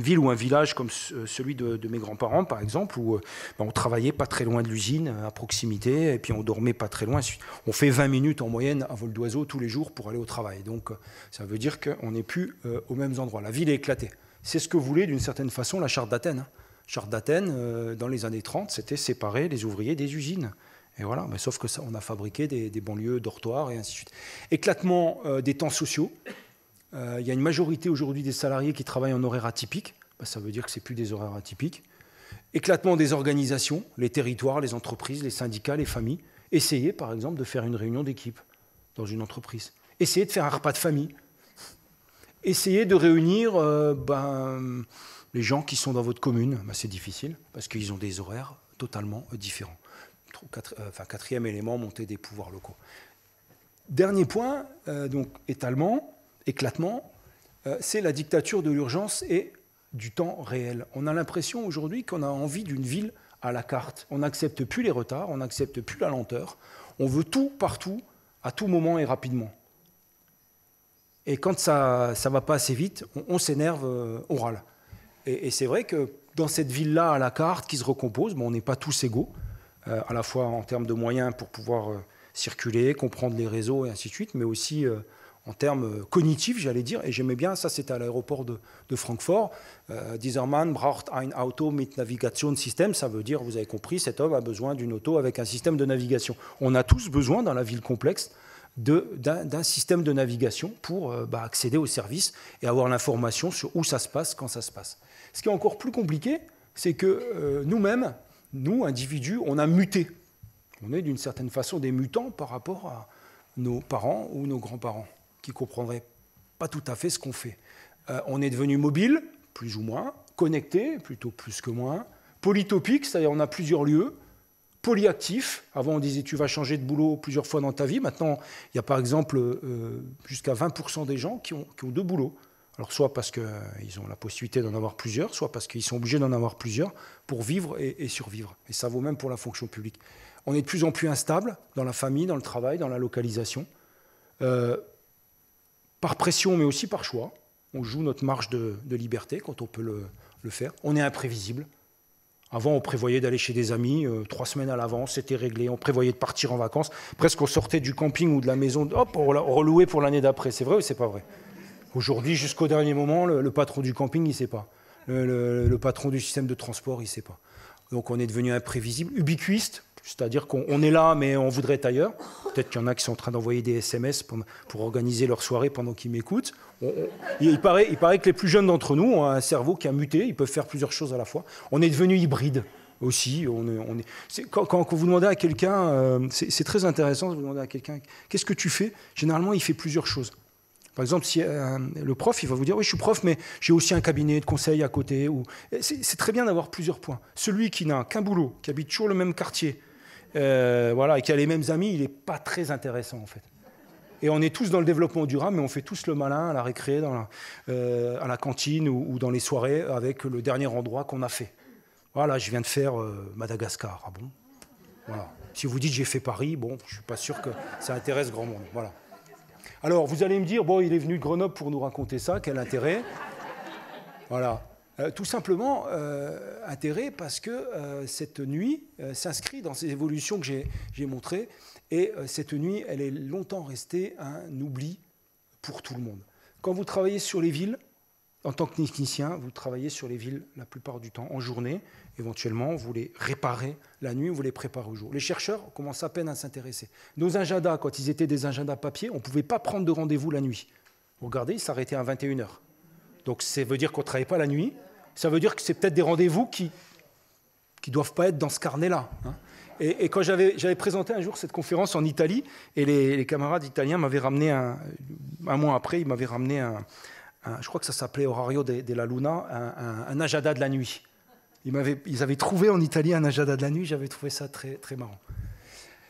ville ou un village comme celui de mes grands-parents, par exemple, où on travaillait pas très loin de l'usine, à proximité, et puis on dormait pas très loin. On fait 20 minutes en moyenne à vol d'oiseau tous les jours pour aller au travail. Donc ça veut dire qu'on n'est plus aux mêmes endroits. La ville est éclatée. C'est ce que voulait d'une certaine façon la charte d'Athènes. Charte d'Athènes, dans les années 30, c'était séparer les ouvriers des usines. Et voilà, mais sauf que ça, on a fabriqué des banlieues dortoirs et ainsi de suite. Éclatement des temps sociaux. Il y a une majorité aujourd'hui des salariés qui travaillent en horaire atypique. Ça veut dire que ce n'est plus des horaires atypiques. Éclatement des organisations, les territoires, les entreprises, les syndicats, les familles. Essayez, par exemple, de faire une réunion d'équipe dans une entreprise. Essayez de faire un repas de famille. Essayez de réunir les gens qui sont dans votre commune. C'est difficile, parce qu'ils ont des horaires totalement différents. Quatrième élément, monter des pouvoirs locaux. Dernier point, donc éclatement, c'est la dictature de l'urgence et du temps réel. On a l'impression aujourd'hui qu'on a envie d'une ville à la carte. On n'accepte plus les retards, on n'accepte plus la lenteur. On veut tout, partout, à tout moment et rapidement. Et quand ça ne va pas assez vite, on s'énerve, on râle. Et c'est vrai que dans cette ville-là à la carte qui se recompose, on n'est pas tous égaux, à la fois en termes de moyens pour pouvoir circuler, comprendre les réseaux et ainsi de suite, mais aussi en termes cognitifs, j'allais dire, et j'aimais bien, ça c'était à l'aéroport de Francfort, dieser Mann braucht ein Auto mit Navigationssystem, ça veut dire, vous avez compris, cet homme a besoin d'une auto avec un système de navigation. On a tous besoin, dans la ville complexe, d'un système de navigation pour accéder aux services et avoir l'information sur où ça se passe, quand ça se passe. Ce qui est encore plus compliqué, c'est que nous-mêmes, nous, individus, on a muté. On est d'une certaine façon des mutants par rapport à nos parents ou nos grands-parents, qui ne comprendraient pas tout à fait ce qu'on fait. On est devenu mobile, plus ou moins, connecté, plutôt plus que moins, polytopique, c'est-à-dire on a plusieurs lieux, polyactif. Avant, on disait tu vas changer de boulot plusieurs fois dans ta vie. Maintenant, il y a par exemple jusqu'à 20% des gens qui ont 2 boulots. Alors, soit parce qu'ils ont la possibilité d'en avoir plusieurs, soit parce qu'ils sont obligés d'en avoir plusieurs pour vivre et survivre. Et ça vaut même pour la fonction publique. On est de plus en plus instable dans la famille, dans le travail, dans la localisation. Par pression, mais aussi par choix. On joue notre marge de liberté quand on peut le faire. On est imprévisible. Avant, on prévoyait d'aller chez des amis 3 semaines à l'avance, c'était réglé. On prévoyait de partir en vacances. Presque on sortait du camping ou de la maison, hop, on relouait pour l'année d'après. C'est vrai ou c'est pas vrai? Aujourd'hui, jusqu'au dernier moment, le patron du camping, il ne sait pas. Le patron du système de transport, il ne sait pas. Donc on est devenu imprévisible, ubiquiste, c'est-à-dire qu'on est là, mais on voudrait être ailleurs. Peut-être qu'il y en a qui sont en train d'envoyer des SMS pour organiser leur soirée pendant qu'ils m'écoutent. Il paraît que les plus jeunes d'entre nous ont un cerveau qui a muté, ils peuvent faire plusieurs choses à la fois. On est devenu hybride aussi. Quand vous demandez à quelqu'un, c'est très intéressant de vous demander à quelqu'un, qu'est-ce que tu fais? Généralement, il fait plusieurs choses. Par exemple, si le prof, il va vous dire « Oui, je suis prof, mais j'ai aussi un cabinet de conseil à côté. » C'est très bien d'avoir plusieurs points. Celui qui n'a qu'un boulot, qui habite toujours le même quartier, et qui a les mêmes amis, il n'est pas très intéressant, en fait. Et on est tous dans le développement durable, mais on fait tous le malin à la récré, à la cantine ou dans les soirées avec le dernier endroit qu'on a fait. Voilà, je viens de faire Madagascar. Ah bon? Voilà. Si vous dites « J'ai fait Paris », bon, je ne suis pas sûr que ça intéresse grand monde. Voilà. Alors, vous allez me dire, bon, il est venu de Grenoble pour nous raconter ça, quel intérêt? Voilà. Tout simplement, intérêt parce que cette nuit s'inscrit dans ces évolutions que j'ai montrées. Et cette nuit, elle est longtemps restée un oubli pour tout le monde. Quand vous travaillez sur les villes, en tant que technicien, vous travaillez sur les villes la plupart du temps en journée. Éventuellement, vous les réparez la nuit, vous les préparez au jour. Les chercheurs commencent à peine à s'intéresser. Nos agendas, quand ils étaient des agendas papier, on ne pouvait pas prendre de rendez-vous la nuit. Vous regardez, ils s'arrêtaient à 21h. Donc ça veut dire qu'on ne travaille pas la nuit. Ça veut dire que c'est peut-être des rendez-vous qui ne doivent pas être dans ce carnet-là. Hein. Et quand j'avais présenté un jour cette conférence en Italie, et les camarades italiens m'avaient ramené, un mois après, ils m'avaient ramené je crois que ça s'appelait Orario della Luna, un agenda de la nuit. Ils avaient trouvé en Italie un agenda de la nuit, j'avais trouvé ça très, très marrant.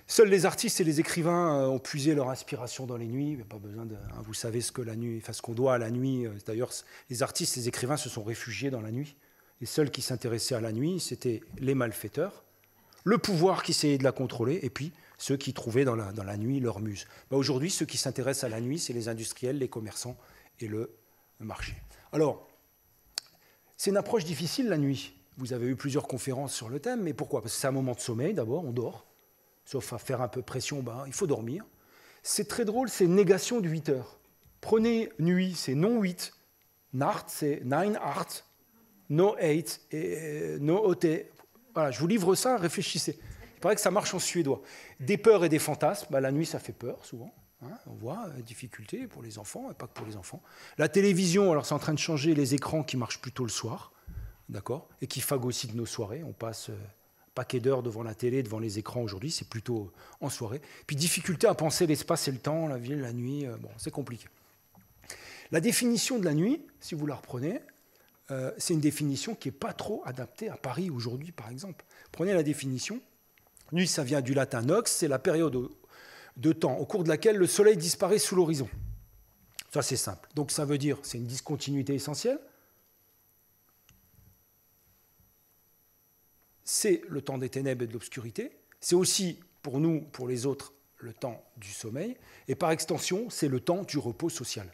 Seuls les artistes et les écrivains ont puisé leur inspiration dans les nuits. Il n'y a pas besoin de, vous savez ce qu'on doit à la nuit. D'ailleurs, les artistes et les écrivains se sont réfugiés dans la nuit. Les seuls qui s'intéressaient à la nuit, c'était les malfaiteurs, le pouvoir qui essayait de la contrôler, et puis ceux qui trouvaient dans la nuit leur muse. Aujourd'hui, ceux qui s'intéressent à la nuit, c'est les industriels, les commerçants et le marché. Alors, c'est une approche difficile la nuit. Vous avez eu plusieurs conférences sur le thème, mais pourquoi? Parce que c'est un moment de sommeil, d'abord, on dort. Sauf à faire un peu pression, il faut dormir. C'est très drôle, c'est une négation de 8 heures. Prenez nuit, c'est non 8. Nacht, c'est 9 art. No 8 et no OT. Voilà, je vous livre ça, réfléchissez. paraît que ça marche en suédois. Des peurs et des fantasmes, bah, la nuit ça fait peur souvent. Hein, on voit, difficulté pour les enfants, et pas que pour les enfants. La télévision, alors c'est en train de changer, les écrans qui marchent plutôt le soir, d'accord, et qui phagocytent nos soirées. On passe un paquet d'heures devant la télé, devant les écrans aujourd'hui, c'est plutôt en soirée. Puis difficulté à penser l'espace et le temps, la ville, la nuit, bon, c'est compliqué. La définition de la nuit, si vous la reprenez, c'est une définition qui n'est pas trop adaptée à Paris aujourd'hui, par exemple. Prenez la définition. Nuit, ça vient du latin nox, c'est la période de temps au cours de laquelle le soleil disparaît sous l'horizon. Ça, c'est simple. Donc, ça veut dire c'est une discontinuité essentielle. C'est le temps des ténèbres et de l'obscurité. C'est aussi, pour nous, pour les autres, le temps du sommeil. Et par extension, c'est le temps du repos social.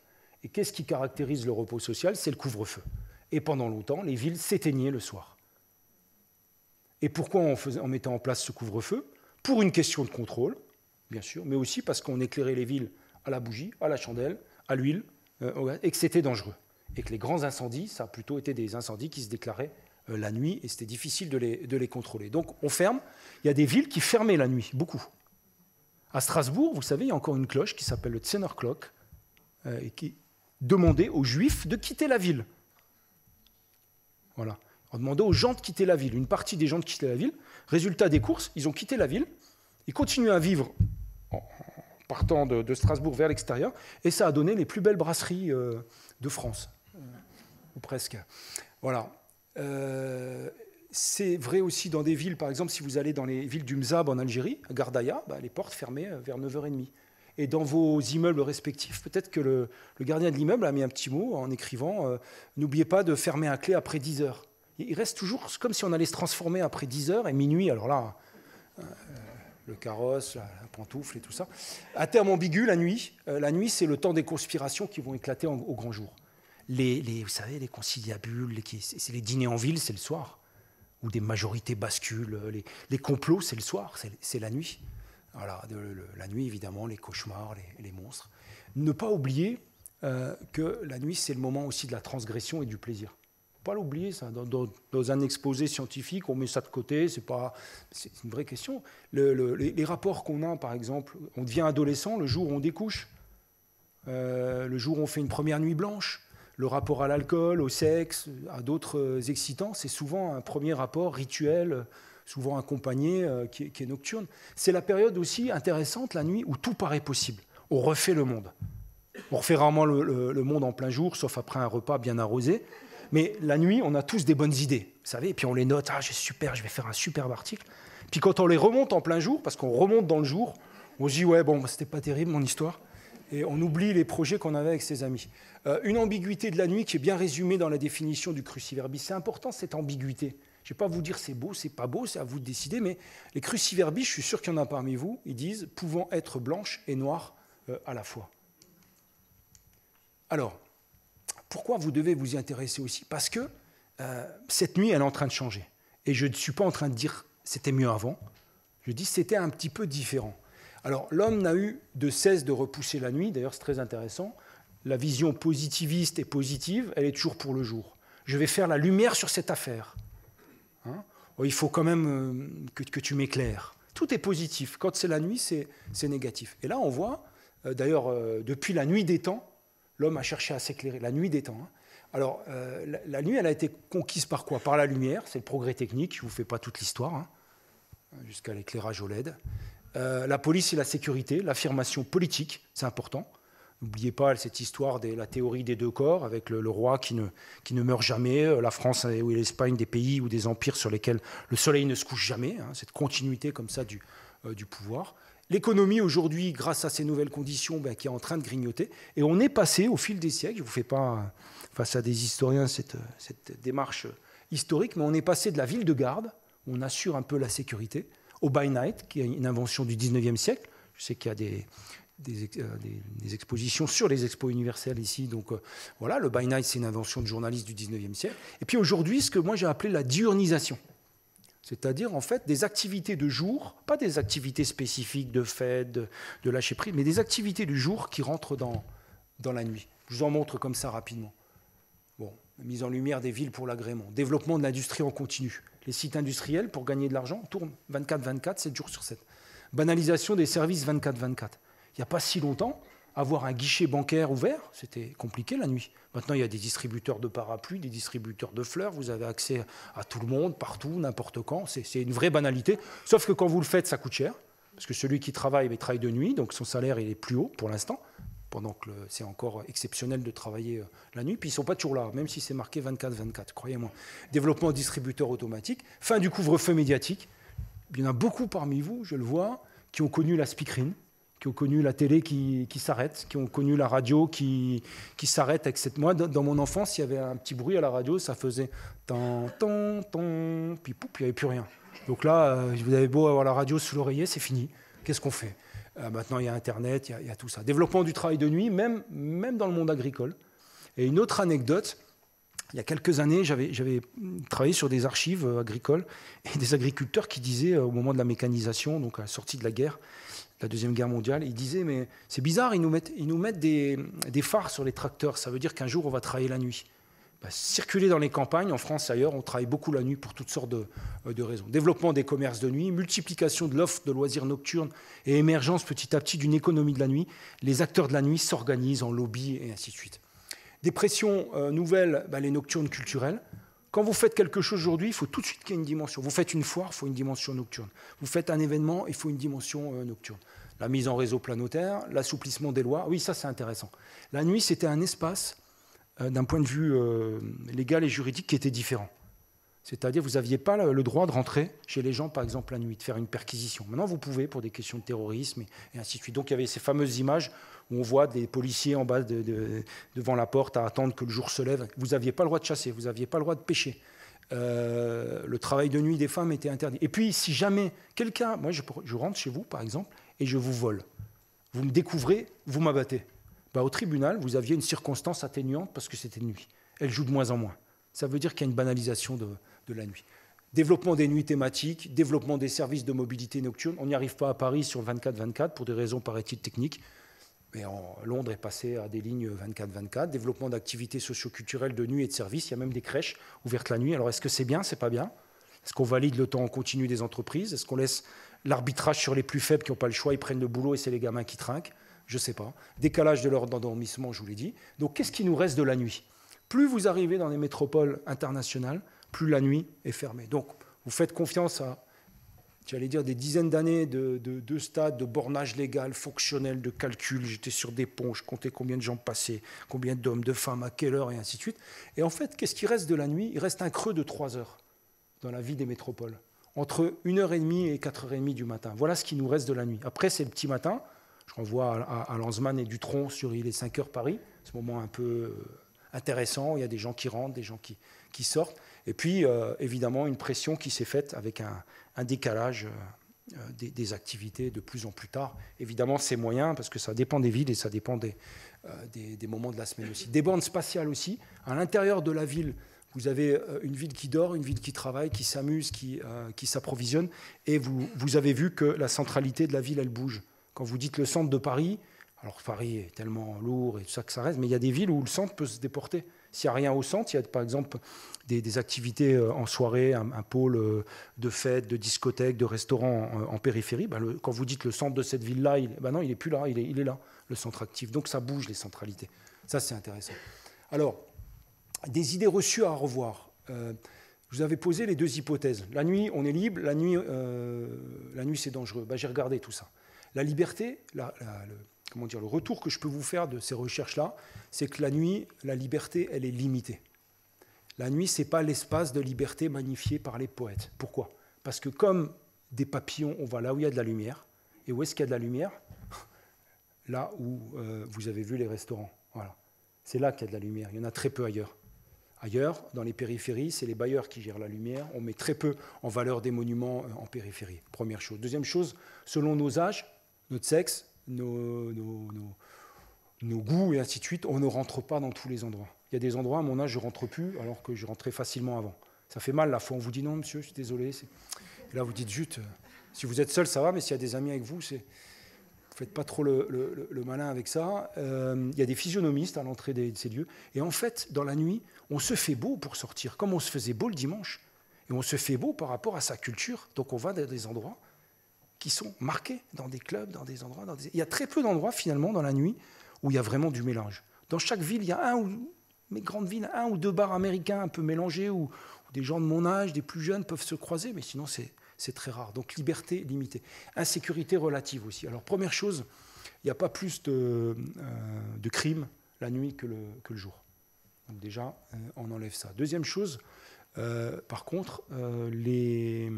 Et qu'est-ce qui caractérise le repos social? C'est le couvre-feu. Et pendant longtemps, les villes s'éteignaient le soir. Et pourquoi on mettait en place ce couvre-feu? Pour une question de contrôle, bien sûr, mais aussi parce qu'on éclairait les villes à la bougie, à la chandelle, à l'huile, et que c'était dangereux. Et que les grands incendies, ça a plutôt été des incendies qui se déclaraient la nuit, et c'était difficile de les contrôler. Donc on ferme. Il y a des villes qui fermaient la nuit, beaucoup. À Strasbourg, vous savez, il y a encore une cloche qui s'appelle le Zehnerglock, et qui demandait aux Juifs de quitter la ville. Voilà. On demandait aux gens de quitter la ville. Une partie des gens de quitter la ville. Résultat des courses, ils ont quitté la ville. Ils continuent à vivre en partant de Strasbourg vers l'extérieur. Et ça a donné les plus belles brasseries de France. Ou presque. Voilà. C'est vrai aussi dans des villes, par exemple, si vous allez dans les villes du Mzab en Algérie, à Gardaïa, les portes fermées vers 9h30. Et dans vos immeubles respectifs, peut-être que le gardien de l'immeuble a mis un petit mot en écrivant n'oubliez pas de fermer à clé après 10h. Il reste toujours comme si on allait se transformer après 10h et minuit. Alors là, le carrosse, la pantoufle et tout ça. À terme ambigu, la nuit, c'est le temps des conspirations qui vont éclater au grand jour. Vous savez, les conciliabules, c'est les dîners en ville, c'est le soir. Où des majorités basculent. Les complots, c'est le soir, c'est la nuit. Voilà, la nuit, évidemment, les cauchemars, les monstres. Ne pas oublier que la nuit, c'est le moment aussi de la transgression et du plaisir. Pas l'oublier, ça. Dans un exposé scientifique, on met ça de côté, c'est une vraie question. Les rapports qu'on a, par exemple, on devient adolescent le jour où on découche, le jour où on fait une première nuit blanche, le rapport à l'alcool, au sexe, à d'autres excitants, c'est souvent un premier rapport rituel, souvent accompagné, qui est nocturne. C'est la période aussi intéressante, la nuit, où tout paraît possible. On refait le monde. On refait rarement le monde en plein jour, sauf après un repas bien arrosé. Mais la nuit, on a tous des bonnes idées, vous savez, et puis on les note, super, je vais faire un superbe article. Puis quand on les remonte en plein jour, parce qu'on remonte dans le jour, on se dit, ouais, bon, c'était pas terrible mon histoire, et on oublie les projets qu'on avait avec ses amis. Une ambiguïté de la nuit qui est bien résumée dans la définition du cruciverbis. C'est important, cette ambiguïté. Je ne vais pas vous dire c'est beau, c'est pas beau, c'est à vous de décider, mais les cruciverbis, je suis sûr qu'il y en a parmi vous, ils disent « pouvant être blanches et noires à la fois ». Alors, pourquoi vous devez vous y intéresser aussi? Parce que cette nuit, elle est en train de changer. Et je ne suis pas en train de dire « c'était mieux avant ». Je dis « c'était un petit peu différent ». Alors, l'homme n'a eu de cesse de repousser la nuit. D'ailleurs, c'est très intéressant. La vision positiviste et positive, elle est toujours pour le jour. Je vais faire la lumière sur cette affaire. Hein? Oh, il faut quand même que tu m'éclaires. Tout est positif. Quand c'est la nuit, c'est négatif. Et là, on voit, d'ailleurs, depuis la nuit des temps, l'homme a cherché à s'éclairer. La nuit des temps. Hein. Alors, la nuit, elle a été conquise par quoi? Par la lumière. C'est le progrès technique. Je ne vous fais pas toute l'histoire, hein, jusqu'à l'éclairage au LED. La police et la sécurité, l'affirmation politique, c'est important. N'oubliez pas cette histoire de la théorie des deux corps, avec le roi qui ne meurt jamais, la France et l'Espagne, des pays ou des empires sur lesquels le soleil ne se couche jamais, hein, cette continuité comme ça du pouvoir. L'économie aujourd'hui, grâce à ces nouvelles conditions, qui est en train de grignoter. Et on est passé au fil des siècles, je ne vous fais pas face à des historiens cette démarche historique, mais on est passé de la ville de garde, où on assure un peu la sécurité, au by night, qui est une invention du 19e siècle. Je sais qu'il y a des expositions sur les expos universelles ici. Donc voilà, le by night, c'est une invention de journalistes du 19e siècle. Et puis aujourd'hui, ce que moi j'ai appelé la diurnisation. C'est-à-dire, en fait, des activités de jour, pas des activités spécifiques de fête, de lâcher prise, mais des activités du jour qui rentrent dans la nuit. Je vous en montre comme ça rapidement. Bon, mise en lumière des villes pour l'agrément, développement de l'industrie en continu. Les sites industriels, pour gagner de l'argent, tournent 24-24, 7 jours sur 7. Banalisation des services 24-24. Il n'y a pas si longtemps, avoir un guichet bancaire ouvert, c'était compliqué la nuit. Maintenant, il y a des distributeurs de parapluies, des distributeurs de fleurs, vous avez accès à tout le monde, partout, n'importe quand. C'est une vraie banalité. Sauf que quand vous le faites, ça coûte cher, parce que celui qui travaille, il travaille de nuit, donc son salaire il est plus haut pour l'instant, pendant que c'est encore exceptionnel de travailler la nuit. Puis ils ne sont pas toujours là, même si c'est marqué 24-24, croyez-moi. Développement de distributeurs automatiques, fin du couvre-feu médiatique. Il y en a beaucoup parmi vous, je le vois, qui ont connu la speakerine, qui ont connu la télé qui s'arrête, qui ont connu la radio qui s'arrête. Moi, dans mon enfance, il y avait un petit bruit à la radio, ça faisait tant, tant, tant, puis poup, il n'y avait plus rien. Donc là, vous avez beau avoir la radio sous l'oreiller, c'est fini. Qu'est-ce qu'on fait ? Maintenant, il y a Internet, il y a tout ça. Développement du travail de nuit, même dans le monde agricole. Et une autre anecdote, il y a quelques années, j'avais travaillé sur des archives agricoles et des agriculteurs qui disaient, au moment de la mécanisation, donc à la sortie de la guerre, la Deuxième Guerre mondiale, ils disaient, mais c'est bizarre, ils nous mettent des phares sur les tracteurs, ça veut dire qu'un jour on va travailler la nuit. Circuler dans les campagnes, en France et ailleurs, on travaille beaucoup la nuit pour toutes sortes de raisons. Développement des commerces de nuit, multiplication de l'offre de loisirs nocturnes et émergence petit à petit d'une économie de la nuit. Les acteurs de la nuit s'organisent en lobby et ainsi de suite. Des pressions nouvelles, les nocturnes culturelles. Quand vous faites quelque chose aujourd'hui, il faut tout de suite qu'il y ait une dimension. Vous faites une foire, il faut une dimension nocturne. Vous faites un événement, il faut une dimension nocturne. La mise en réseau planétaire, l'assouplissement des lois. Oui, ça c'est intéressant. La nuit, c'était un espace d'un point de vue légal et juridique qui était différent. C'est-à-dire, vous n'aviez pas le droit de rentrer chez les gens, par exemple, la nuit, de faire une perquisition. Maintenant, vous pouvez, pour des questions de terrorisme, et ainsi de suite. Donc, il y avait ces fameuses images où on voit des policiers en bas devant la porte à attendre que le jour se lève. Vous n'aviez pas le droit de chasser, vous n'aviez pas le droit de pêcher. Le travail de nuit des femmes était interdit. Et puis, si jamais quelqu'un... Moi, je rentre chez vous, par exemple, et je vous vole. Vous me découvrez, vous m'abattez. Au tribunal, vous aviez une circonstance atténuante parce que c'était de nuit. Elle joue de moins en moins. Ça veut dire qu'il y a une banalisation de la nuit. Développement des nuits thématiques, développement des services de mobilité nocturne. On n'y arrive pas à Paris sur 24-24 pour des raisons, paraît-il, techniques. Mais Londres est passé à des lignes 24-24. Développement d'activités socio-culturelles de nuit et de services. Il y a même des crèches ouvertes la nuit. Alors, est-ce que c'est bien, c'est pas bien ? Est-ce qu'on valide le temps en continu des entreprises ? Est-ce qu'on laisse l'arbitrage sur les plus faibles qui n'ont pas le choix, ils prennent le boulot et c'est les gamins qui trinquent ? Je ne sais pas. Décalage de l'heure d'endormissement, je vous l'ai dit. Donc, qu'est-ce qui nous reste de la nuit ? Plus vous arrivez dans les métropoles internationales, plus la nuit est fermée. Donc, vous faites confiance à, j'allais dire, des dizaines d'années de stades de bornage légal, fonctionnel, de calcul. J'étais sur des ponts, je comptais combien de gens passaient, combien d'hommes, de femmes, à quelle heure, et ainsi de suite. Et en fait, qu'est-ce qui reste de la nuit ? Il reste un creux de 3 heures dans la vie des métropoles, entre 1h30 et 4h30 du matin. Voilà ce qui nous reste de la nuit. Après, c'est le petit matin. Je renvoie à Lanzmann et Dutronc sur Il est 5h Paris, ce moment un peu intéressant, il y a des gens qui rentrent, des gens qui sortent, et puis évidemment une pression qui s'est faite avec un décalage des activités de plus en plus tard. Évidemment, c'est moyen, parce que ça dépend des villes et ça dépend des moments de la semaine aussi. Des bandes spatiales aussi, à l'intérieur de la ville, vous avez une ville qui dort, une ville qui travaille, qui s'amuse, qui s'approvisionne, et vous avez vu que la centralité de la ville, elle bouge. Quand vous dites le centre de Paris, alors Paris est tellement lourd et tout ça que ça reste, mais il y a des villes où le centre peut se déporter. S'il n'y a rien au centre, il y a par exemple des activités en soirée, un pôle de fêtes, de discothèques, de restaurants en périphérie. Quand vous dites le centre de cette ville-là, non, il n'est plus là, il est là, le centre actif. Donc ça bouge, les centralités. Ça, c'est intéressant. Alors, des idées reçues à revoir. Je vous avais posé les 2 hypothèses. La nuit, on est libre. La nuit, c'est dangereux. J'ai regardé tout ça. La liberté, le retour que je peux vous faire de ces recherches-là, c'est que la nuit, la liberté, elle est limitée. La nuit, ce n'est pas l'espace de liberté magnifié par les poètes. Pourquoi ? Parce que comme des papillons, on va là où il y a de la lumière. Et où est-ce qu'il y a de la lumière ? Là où vous avez vu les restaurants. Voilà. C'est là qu'il y a de la lumière. Il y en a très peu ailleurs. Ailleurs, dans les périphéries, c'est les bailleurs qui gèrent la lumière. On met très peu en valeur des monuments en périphérie. Première chose. Deuxième chose, selon nos âges, notre sexe, nos goûts et ainsi de suite, on ne rentre pas dans tous les endroits. Il y a des endroits, à mon âge, je ne rentre plus, alors que je rentrais facilement avant. Ça fait mal, la fois on vous dit non, monsieur, je suis désolé. Et là, vous dites, zut, si vous êtes seul, ça va, mais s'il y a des amis avec vous, ne faites pas trop le malin avec ça. Il y a des physionomistes à l'entrée de ces lieux. Et en fait, dans la nuit, on se fait beau pour sortir, comme on se faisait beau le dimanche. Et Et on se fait beau par rapport à sa culture. Donc on va dans des endroits qui sont marqués, dans des clubs, dans des endroits. Il y a très peu d'endroits finalement dans la nuit où il y a vraiment du mélange. Dans chaque ville, il y a mes grandes villes, 1 ou 2 bars américains un peu mélangés où des gens de mon âge, des plus jeunes peuvent se croiser, mais sinon c'est très rare. Donc liberté limitée. Insécurité relative aussi. Alors première chose, il n'y a pas plus de crimes la nuit que le jour. Donc déjà, on enlève ça. Deuxième chose, par contre, les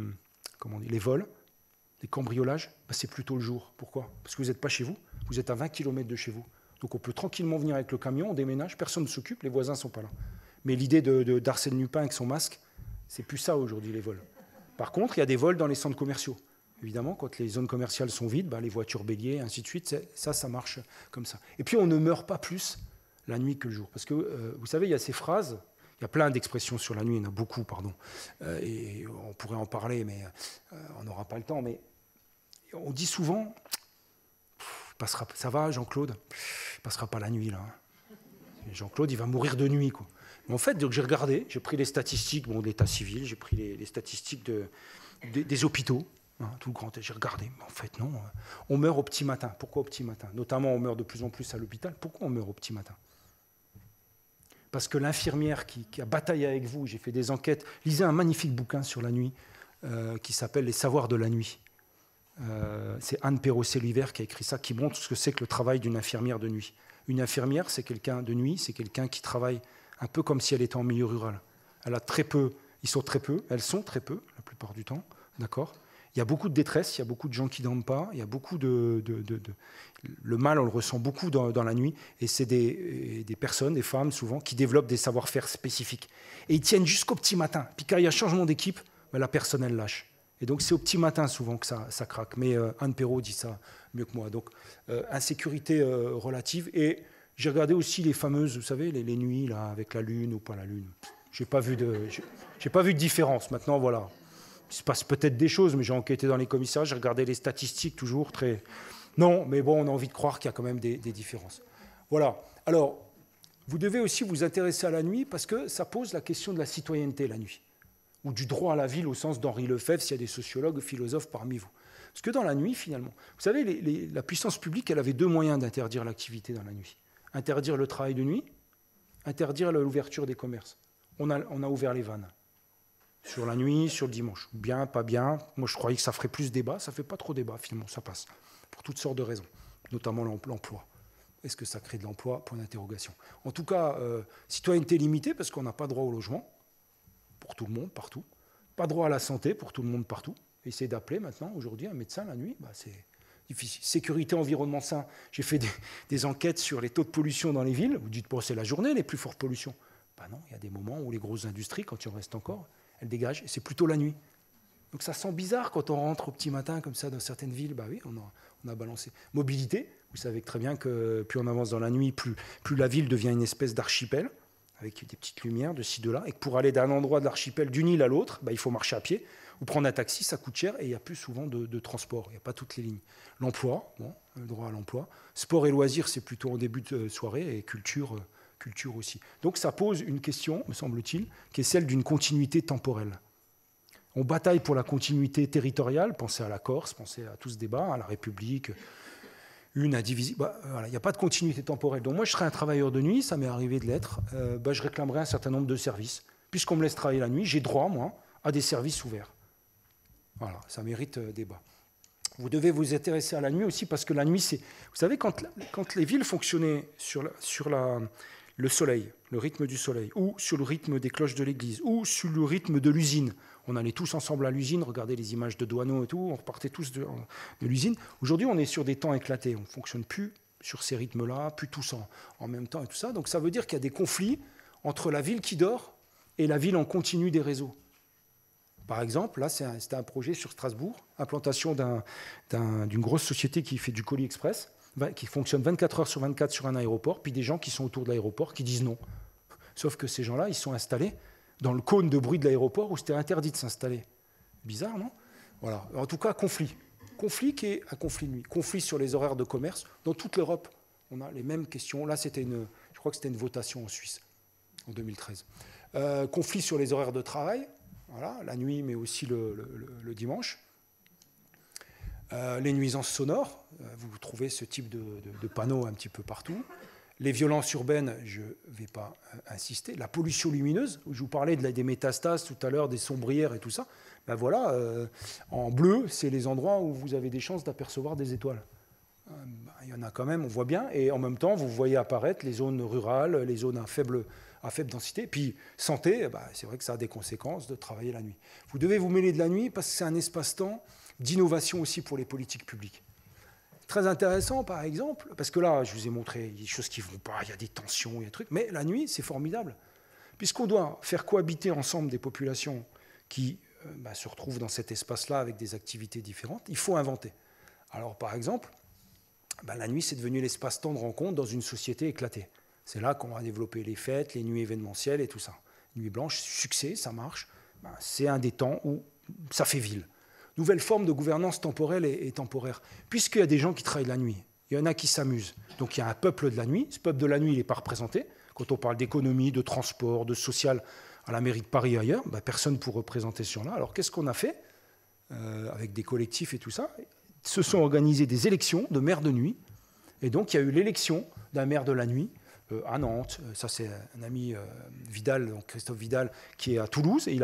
vols, les cambriolages, c'est plutôt le jour. Pourquoi? Parce que vous n'êtes pas chez vous, vous êtes à 20 km de chez vous. Donc on peut tranquillement venir avec le camion, on déménage, personne ne s'occupe, les voisins ne sont pas là. Mais l'idée d'Arsène Lupin avec son masque, c'est plus ça aujourd'hui, les vols. Par contre, il y a des vols dans les centres commerciaux. Évidemment, quand les zones commerciales sont vides, les voitures béliers, ainsi de suite, ça marche comme ça. Et puis on ne meurt pas plus la nuit que le jour. Parce que, vous savez, il y a ces phrases, il y a plein d'expressions sur la nuit, il y en a beaucoup, pardon. Et on pourrait en parler, mais on n'aura pas le temps. Mais on dit souvent, ça va Jean-Claude, il ne passera pas la nuit là. Jean-Claude, il va mourir de nuit, quoi. Mais en fait, donc, j'ai regardé, j'ai pris les statistiques de l'état civil, j'ai pris les statistiques des hôpitaux, tout le grand. J'ai regardé, mais en fait non, on meurt au petit matin. Pourquoi au petit matin? Notamment, on meurt de plus en plus à l'hôpital. Pourquoi on meurt au petit matin? Parce que l'infirmière qui a bataillé avec vous, j'ai fait des enquêtes, lisez un magnifique bouquin sur la nuit qui s'appelle « Les savoirs de la nuit ». C'est Anne Perrosset-Liver qui a écrit ça, qui montre ce que c'est que le travail d'une infirmière de nuit. Une infirmière, c'est quelqu'un de nuit, c'est quelqu'un qui travaille un peu comme si elle était en milieu rural. Elle a très peu, elles sont très peu, la plupart du temps, d'accord. Il y a beaucoup de détresse, il y a beaucoup de gens qui ne dorment pas, il y a beaucoup le mal, on le ressent beaucoup dans la nuit, et c'est des personnes, des femmes souvent, qui développent des savoir-faire spécifiques. Et ils tiennent jusqu'au petit matin. Puis quand il y a changement d'équipe, la personne, elle lâche. Et donc c'est au petit matin souvent que ça craque. Mais Anne Perrault dit ça mieux que moi. Donc insécurité relative. Et j'ai regardé aussi les fameuses, vous savez, les nuits là, avec la lune ou pas la lune. J'ai pas vu de différence. Maintenant, voilà. Il se passe peut-être des choses, mais j'ai enquêté dans les commissariats, j'ai regardé les statistiques toujours très... Non, mais bon, on a envie de croire qu'il y a quand même des différences. Voilà. Alors, vous devez aussi vous intéresser à la nuit parce que ça pose la question de la citoyenneté, la nuit. Ou du droit à la ville au sens d'Henri Lefebvre, s'il y a des sociologues, philosophes parmi vous. Parce que dans la nuit, finalement, vous savez, la puissance publique, elle avait 2 moyens d'interdire l'activité dans la nuit. Interdire le travail de nuit, interdire l'ouverture des commerces. On a ouvert les vannes. Sur la nuit, sur le dimanche. Bien, pas bien. Moi, je croyais que ça ferait plus débat. Ça ne fait pas trop débat, finalement, ça passe. Pour toutes sortes de raisons, notamment l'emploi. Est-ce que ça crée de l'emploi? Point d'interrogation. En tout cas, citoyenneté limitée, parce qu'on n'a pas droit au logement. Pour tout le monde, partout. Pas droit à la santé pour tout le monde, partout. Essayez d'appeler maintenant, aujourd'hui, un médecin la nuit, c'est difficile. Sécurité, environnement sain. J'ai fait des enquêtes sur les taux de pollution dans les villes. Vous dites, c'est la journée, les plus fortes pollutions. Non, il y a des moments où les grosses industries, quand il en reste encore, elles dégagent, et c'est plutôt la nuit. Donc ça sent bizarre quand on rentre au petit matin, comme ça, dans certaines villes. Oui, on a balancé. Mobilité, vous savez très bien que plus on avance dans la nuit, plus la ville devient une espèce d'archipel, avec des petites lumières de ci, de là, et que pour aller d'un endroit de l'archipel, d'une île à l'autre, il faut marcher à pied, ou prendre un taxi, ça coûte cher, et il y a plus souvent de transport, il n'y a pas toutes les lignes. L'emploi, le droit à l'emploi. Sport et loisirs, c'est plutôt en début de soirée, et culture aussi. Donc ça pose une question, me semble-t-il, qui est celle d'une continuité temporelle. On bataille pour la continuité territoriale, pensez à la Corse, pensez à tout ce débat, à la République, une indivisible. Il n'y a pas de continuité temporelle. Donc moi, je serais un travailleur de nuit, ça m'est arrivé de l'être, je réclamerais un certain nombre de services. Puisqu'on me laisse travailler la nuit, j'ai droit, moi, à des services ouverts. Voilà, ça mérite débat. Vous devez vous intéresser à la nuit aussi, parce que la nuit, c'est... Vous savez, quand les villes fonctionnaient sur le soleil, le rythme du soleil, ou sur le rythme des cloches de l'église, ou sur le rythme de l'usine. On allait tous ensemble à l'usine, regardez les images de Douaneau et tout, on repartait tous de l'usine. Aujourd'hui, on est sur des temps éclatés, on ne fonctionne plus sur ces rythmes-là, plus tous en même temps et tout ça. Donc ça veut dire qu'il y a des conflits entre la ville qui dort et la ville en continu des réseaux. Par exemple, là, c'était un projet sur Strasbourg, implantation d'une grosse société qui fait du colis express, qui fonctionne 24 heures sur 24 sur un aéroport, puis des gens qui sont autour de l'aéroport qui disent non. Sauf que ces gens-là, ils sont installés dans le cône de bruit de l'aéroport où c'était interdit de s'installer. Bizarre, non? Voilà. En tout cas, conflit. Conflit qui est un conflit de nuit. Conflit sur les horaires de commerce. Dans toute l'Europe, on a les mêmes questions. Là, je crois que c'était une votation en Suisse, en 2013. Conflit sur les horaires de travail. voilà, la nuit, mais aussi le dimanche. Les nuisances sonores, vous trouvez ce type de panneaux un petit peu partout. Les violences urbaines, je ne vais pas insister. La pollution lumineuse, je vous parlais des métastases tout à l'heure, des sombrières et tout ça. Ben voilà, en bleu, c'est les endroits où vous avez des chances d'apercevoir des étoiles. Il y en a quand même, on voit bien. Et en même temps, vous voyez apparaître les zones rurales, les zones à faible densité. Puis santé, c'est vrai que ça a des conséquences de travailler la nuit. Vous devez vous mêler de la nuit parce que c'est un espace-temps d'innovation aussi pour les politiques publiques. Très intéressant, par exemple, parce que là, je vous ai montré des choses qui ne vont pas, il y a des tensions, il y a des trucs, mais la nuit, c'est formidable. Puisqu'on doit faire cohabiter ensemble des populations qui se retrouvent dans cet espace-là avec des activités différentes, il faut inventer. Alors, par exemple, la nuit, c'est devenu l'espace-temps de rencontre dans une société éclatée. C'est là qu'on va développer les fêtes, les nuits événementielles et tout ça. Nuit blanche, succès, ça marche. C'est un des temps où ça fait ville. Nouvelle forme de gouvernance temporelle et temporaire, puisqu'il y a des gens qui travaillent la nuit. Il y en a qui s'amusent. Donc il y a un peuple de la nuit. Ce peuple de la nuit, il n'est pas représenté. Quand on parle d'économie, de transport, de social, à la mairie de Paris et ailleurs, personne pour représenter ce genre-là. Alors qu'est-ce qu'on a fait avec des collectifs et tout ça? Se sont organisées des élections de maires de nuit. Et donc il y a eu l'élection d'un maire de la nuit à Nantes. Ça c'est un ami Vidal, donc Christophe Vidal, qui est à Toulouse. Et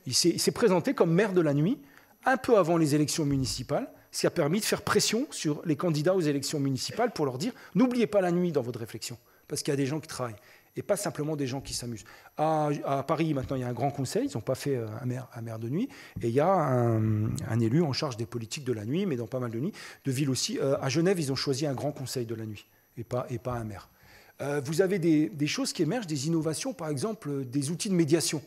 il s'est présenté comme maire de la nuit un peu avant les élections municipales, ce qui a permis de faire pression sur les candidats aux élections municipales pour leur dire « N'oubliez pas la nuit dans votre réflexion », parce qu'il y a des gens qui travaillent, et pas simplement des gens qui s'amusent. À Paris, maintenant, il y a un grand conseil, ils n'ont pas fait un maire de nuit, et il y a un élu en charge des politiques de la nuit, mais dans pas mal de nuits, de villes aussi. À Genève, ils ont choisi un grand conseil de la nuit, et pas un maire. Vous avez des choses qui émergent, des innovations, par exemple, des outils de médiation.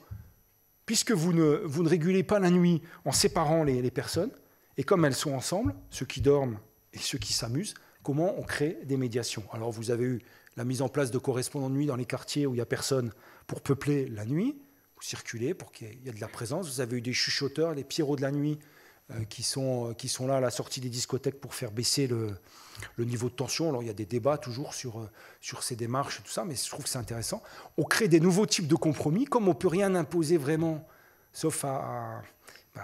Puisque vous ne régulez pas la nuit en séparant les personnes, et comme elles sont ensemble, ceux qui dorment et ceux qui s'amusent, comment on crée des médiations? Alors vous avez eu la mise en place de correspondants de nuit dans les quartiers où il n'y a personne pour peupler la nuit, pour circuler, pour qu'il y ait de la présence. Vous avez eu des chuchoteurs, les Pierrots de la nuit, qui sont là à la sortie des discothèques pour faire baisser le niveau de tension. Alors il y a des débats toujours sur ces démarches et tout ça, mais je trouve que c'est intéressant. On crée des nouveaux types de compromis, comme on ne peut rien imposer vraiment, sauf à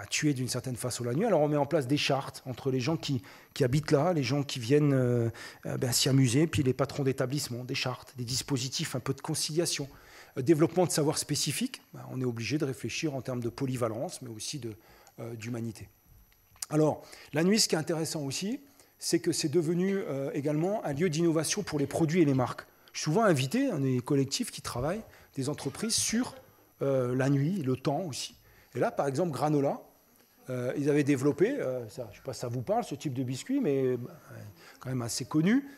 tuer d'une certaine façon la nuit. Alors on met en place des chartes entre les gens qui habitent là, les gens qui viennent s'y amuser, puis les patrons d'établissement, des chartes, des dispositifs, un peu de conciliation. Développement de savoirs spécifiques, on est obligé de réfléchir en termes de polyvalence, mais aussi d'humanité. Alors, la nuit, ce qui est intéressant aussi, c'est que c'est devenu également un lieu d'innovation pour les produits et les marques. Je suis souvent invité dans des collectifs qui travaillent, des entreprises, sur la nuit, le temps aussi. Et là, par exemple, Granola, ils avaient développé, ça, je ne sais pas si ça vous parle, ce type de biscuit, mais quand même assez connu.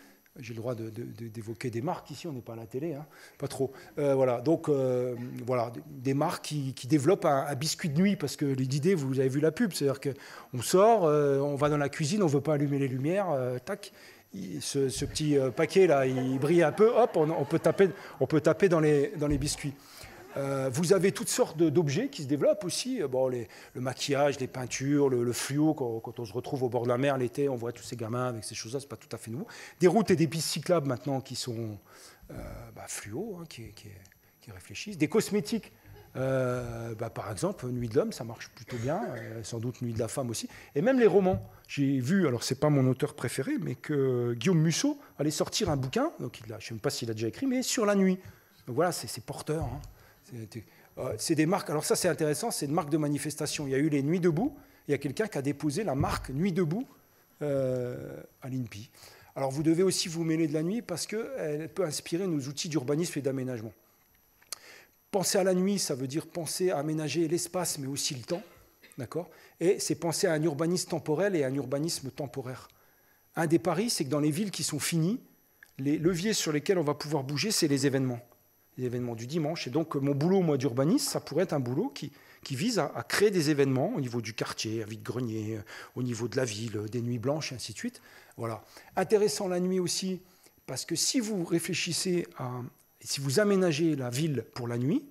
J'ai le droit d'évoquer des marques ici, on n'est pas à la télé, hein, pas trop. Voilà, donc voilà, des marques qui développent un biscuit de nuit, parce que l'idée, vous avez vu la pub, c'est-à-dire qu'on sort, on va dans la cuisine, on ne veut pas allumer les lumières, tac, ce petit paquet-là, il brille un peu, hop, on peut taper dans les biscuits. Vous avez toutes sortes d'objets qui se développent aussi. Bon, le maquillage, les peintures, le fluo, quand on se retrouve au bord de la mer l'été, on voit tous ces gamins avec ces choses-là, c'est pas tout à fait nouveau. Des routes et des pistes cyclables maintenant qui sont fluo, hein, qui réfléchissent. Des cosmétiques, par exemple, Nuit de l'homme, ça marche plutôt bien, sans doute Nuit de la femme aussi. Et même les romans. J'ai vu, alors c'est pas mon auteur préféré, mais que Guillaume Musso allait sortir un bouquin, donc je ne sais même pas s'il a déjà écrit, mais sur la nuit. Donc voilà, c'est porteur, hein. C'est des marques, alors ça c'est intéressant, c'est une marque de manifestation. Il y a eu les Nuits debout, il y a quelqu'un qui a déposé la marque Nuit debout à l'INPI. Alors vous devez aussi vous mêler de la nuit parce qu'elle peut inspirer nos outils d'urbanisme et d'aménagement. Penser à la nuit, ça veut dire penser à aménager l'espace mais aussi le temps, d'accord ? Et c'est penser à un urbanisme temporel et à un urbanisme temporaire. Un des paris, c'est que dans les villes qui sont finies, les leviers sur lesquels on va pouvoir bouger, c'est les événements du dimanche. Et donc, mon boulot, moi, d'urbaniste, ça pourrait être un boulot qui vise à créer des événements au niveau du quartier, à vide-grenier, au niveau de la ville, des nuits blanches, et ainsi de suite. Voilà. Intéressant la nuit aussi, parce que si vous réfléchissez si vous aménagez la ville pour la nuit,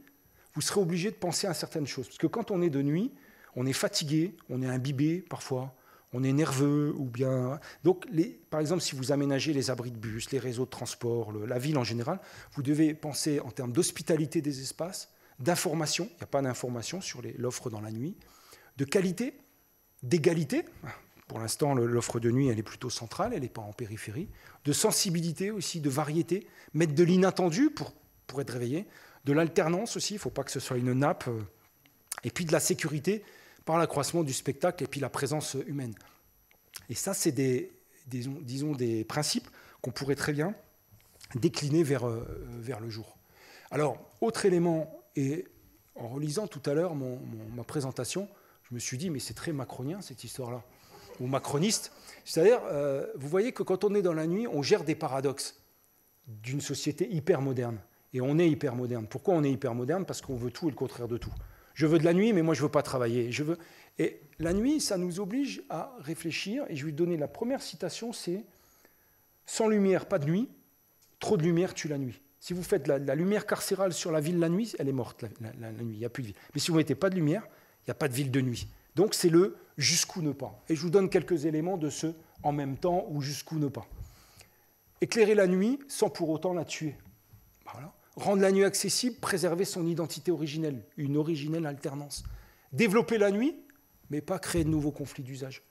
vous serez obligé de penser à certaines choses. Parce que quand on est de nuit, on est fatigué, on est imbibé parfois, on est nerveux, ou bien... Donc, par exemple, si vous aménagez les abris de bus, les réseaux de transport, la ville en général, vous devez penser en termes d'hospitalité des espaces, d'information, il n'y a pas d'information sur l'offre dans la nuit, de qualité, d'égalité. Pour l'instant, l'offre de nuit, elle est plutôt centrale, elle n'est pas en périphérie. De sensibilité aussi, de variété, mettre de l'inattendu pour être réveillé, de l'alternance aussi, il ne faut pas que ce soit une nappe, et puis de la sécurité par l'accroissement du spectacle et puis la présence humaine. Et ça, c'est disons, des principes qu'on pourrait très bien décliner vers le jour. Alors, autre élément, et en relisant tout à l'heure ma présentation, je me suis dit, mais c'est très macronien cette histoire-là, ou macroniste. C'est-à-dire, vous voyez que quand on est dans la nuit, on gère des paradoxes d'une société hyper moderne. Et on est hyper moderne. Pourquoi on est hyper moderne? Parce qu'on veut tout et le contraire de tout. Je veux de la nuit, mais moi je ne veux pas travailler. Et la nuit, ça nous oblige à réfléchir. Et je vais lui donner la première citation, c'est « Sans lumière, pas de nuit. Trop de lumière tue la nuit. » Si vous faites la lumière carcérale sur la ville la nuit, elle est morte la nuit, il n'y a plus de vie. Mais si vous ne mettez pas de lumière, il n'y a pas de ville de nuit. Donc c'est le « jusqu'où ne pas ». Et je vous donne quelques éléments de ce « en même temps » ou « jusqu'où ne pas ». Éclairer la nuit sans pour autant la tuer. Voilà. Rendre la nuit accessible, préserver son identité originelle, une originelle alternance. Développer la nuit, mais pas créer de nouveaux conflits d'usage.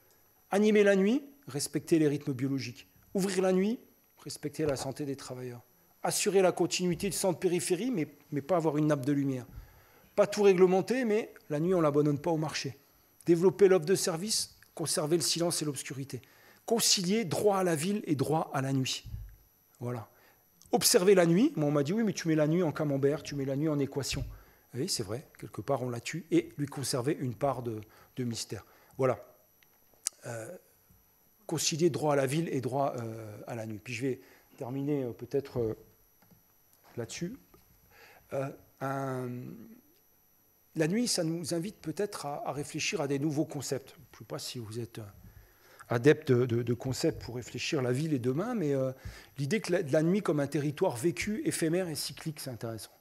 Animer la nuit, respecter les rythmes biologiques. Ouvrir la nuit, respecter la santé des travailleurs. Assurer la continuité du centre-périphérie, mais pas avoir une nappe de lumière. Pas tout réglementer, mais la nuit, on ne l'abandonne pas au marché. Développer l'offre de service, conserver le silence et l'obscurité. Concilier droit à la ville et droit à la nuit. Voilà. Observer la nuit, moi on m'a dit oui mais tu mets la nuit en camembert, tu mets la nuit en équation. Oui c'est vrai, quelque part on la tue et lui conserver une part de mystère. Voilà. Concilier droit à la ville et droit à la nuit. Puis je vais terminer peut-être là-dessus. La nuit, ça nous invite peut-être à réfléchir à des nouveaux concepts. Je ne sais pas si vous êtes adepte de concepts pour réfléchir la ville et demain, mais l'idée de la nuit comme un territoire vécu, éphémère et cyclique, c'est intéressant.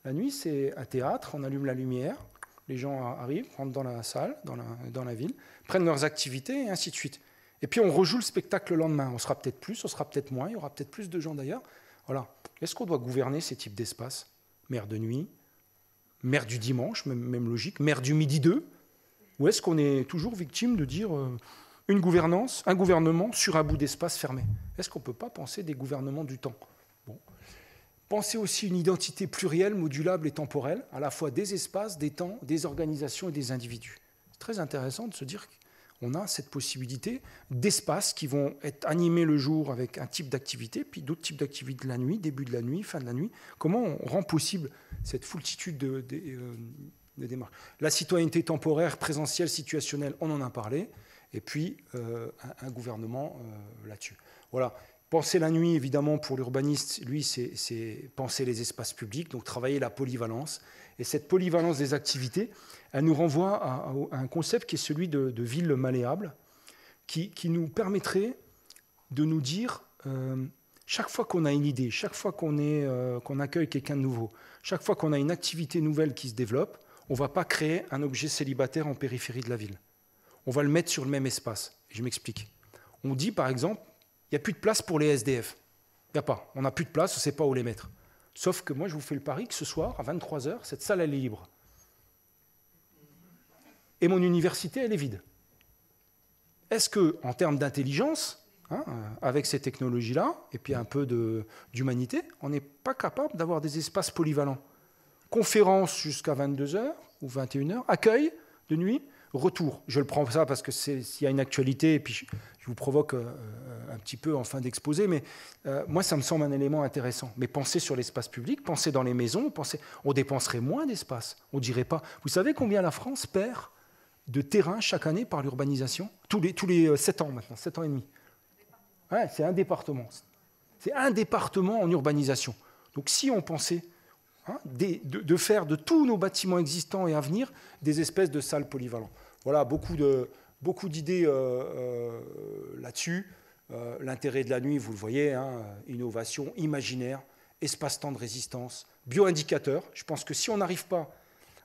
La nuit, c'est un théâtre, on allume la lumière, les gens arrivent, rentrent dans la salle, dans la ville, prennent leurs activités et ainsi de suite. Et puis on rejoue le spectacle le lendemain. On sera peut-être plus, on sera peut-être moins, il y aura peut-être plus de gens d'ailleurs. Voilà. Est-ce qu'on doit gouverner ces types d'espaces? Mère de nuit, mère du dimanche, même logique, mère du midi 2, ou est-ce qu'on est toujours victime de dire une gouvernance, un gouvernement sur un bout d'espace fermé? Est-ce qu'on ne peut pas penser des gouvernements du temps? Bon. Penser aussi une identité plurielle, modulable et temporelle, à la fois des espaces, des temps, des organisations et des individus. C'est très intéressant de se dire qu'on a cette possibilité d'espaces qui vont être animés le jour avec un type d'activité, puis d'autres types d'activités de la nuit, début de la nuit, fin de la nuit. Comment on rend possible cette foultitude de démarches? La citoyenneté temporaire, présentielle, situationnelle, on en a parlé. Et puis un gouvernement là-dessus. Voilà. Penser la nuit, évidemment, pour l'urbaniste, lui, c'est penser les espaces publics, donc travailler la polyvalence. Et cette polyvalence des activités, elle nous renvoie à un concept qui est celui de ville malléable, qui nous permettrait de nous dire, chaque fois qu'on a une idée, chaque fois qu'on accueille quelqu'un de nouveau, chaque fois qu'on a une activité nouvelle qui se développe, on ne va pas créer un objet célibataire en périphérie de la ville. On va le mettre sur le même espace. Et je m'explique. On dit, par exemple, il n'y a plus de place pour les SDF. Il n'y a pas. On n'a plus de place, on ne sait pas où les mettre. Sauf que moi, je vous fais le pari que ce soir, à 23h, cette salle, elle est libre. Et mon université, elle est vide. Est-ce qu'en termes d'intelligence, avec ces technologies-là, et puis un peu d'humanité, on n'est pas capable d'avoir des espaces polyvalents? Conférence jusqu'à 22h ou 21h, accueil de nuit, retour. Je le prends ça parce que s'il y a une actualité, et puis je vous provoque un petit peu en fin d'exposé, mais moi, ça me semble un élément intéressant. Mais penser sur l'espace public, penser dans les maisons, on dépenserait moins d'espace. On ne dirait pas. Vous savez combien la France perd de terrain chaque année par l'urbanisation? Tous les 7 ans maintenant, 7 ans et demi. Ouais, c'est un département. C'est un département en urbanisation. Donc si on pensait de faire de tous nos bâtiments existants et à venir des espèces de salles polyvalentes. Voilà, beaucoup d'idées là-dessus. L'intérêt de la nuit, vous le voyez, innovation, imaginaire, espace-temps de résistance, bioindicateurs. Je pense que si on n'arrive pas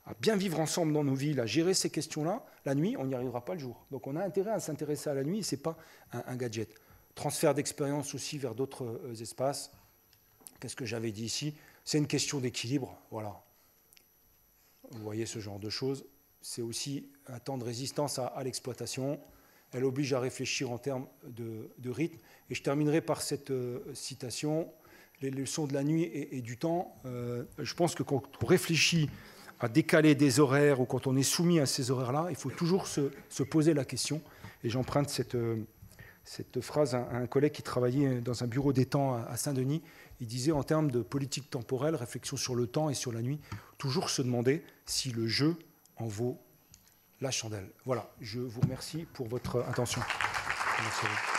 à bien vivre ensemble dans nos villes, à gérer ces questions-là, la nuit, on n'y arrivera pas le jour. Donc on a intérêt à s'intéresser à la nuit, ce n'est pas un gadget. Transfert d'expérience aussi vers d'autres espaces. Qu'est-ce que j'avais dit ici? C'est une question d'équilibre. Voilà. vous voyez ce genre de choses. C'est aussi un temps de résistance à l'exploitation. Elle oblige à réfléchir en termes de rythme. Et je terminerai par cette citation, les leçons de la nuit et du temps. Je pense que quand on réfléchit à décaler des horaires ou quand on est soumis à ces horaires-là, il faut toujours se poser la question. Et j'emprunte cette phrase à un collègue qui travaillait dans un bureau des temps à Saint-Denis. Il disait, en termes de politique temporelle, réflexion sur le temps et sur la nuit, toujours se demander si le jeu en vaut la chandelle. Voilà, je vous remercie pour votre attention. Merci à vous.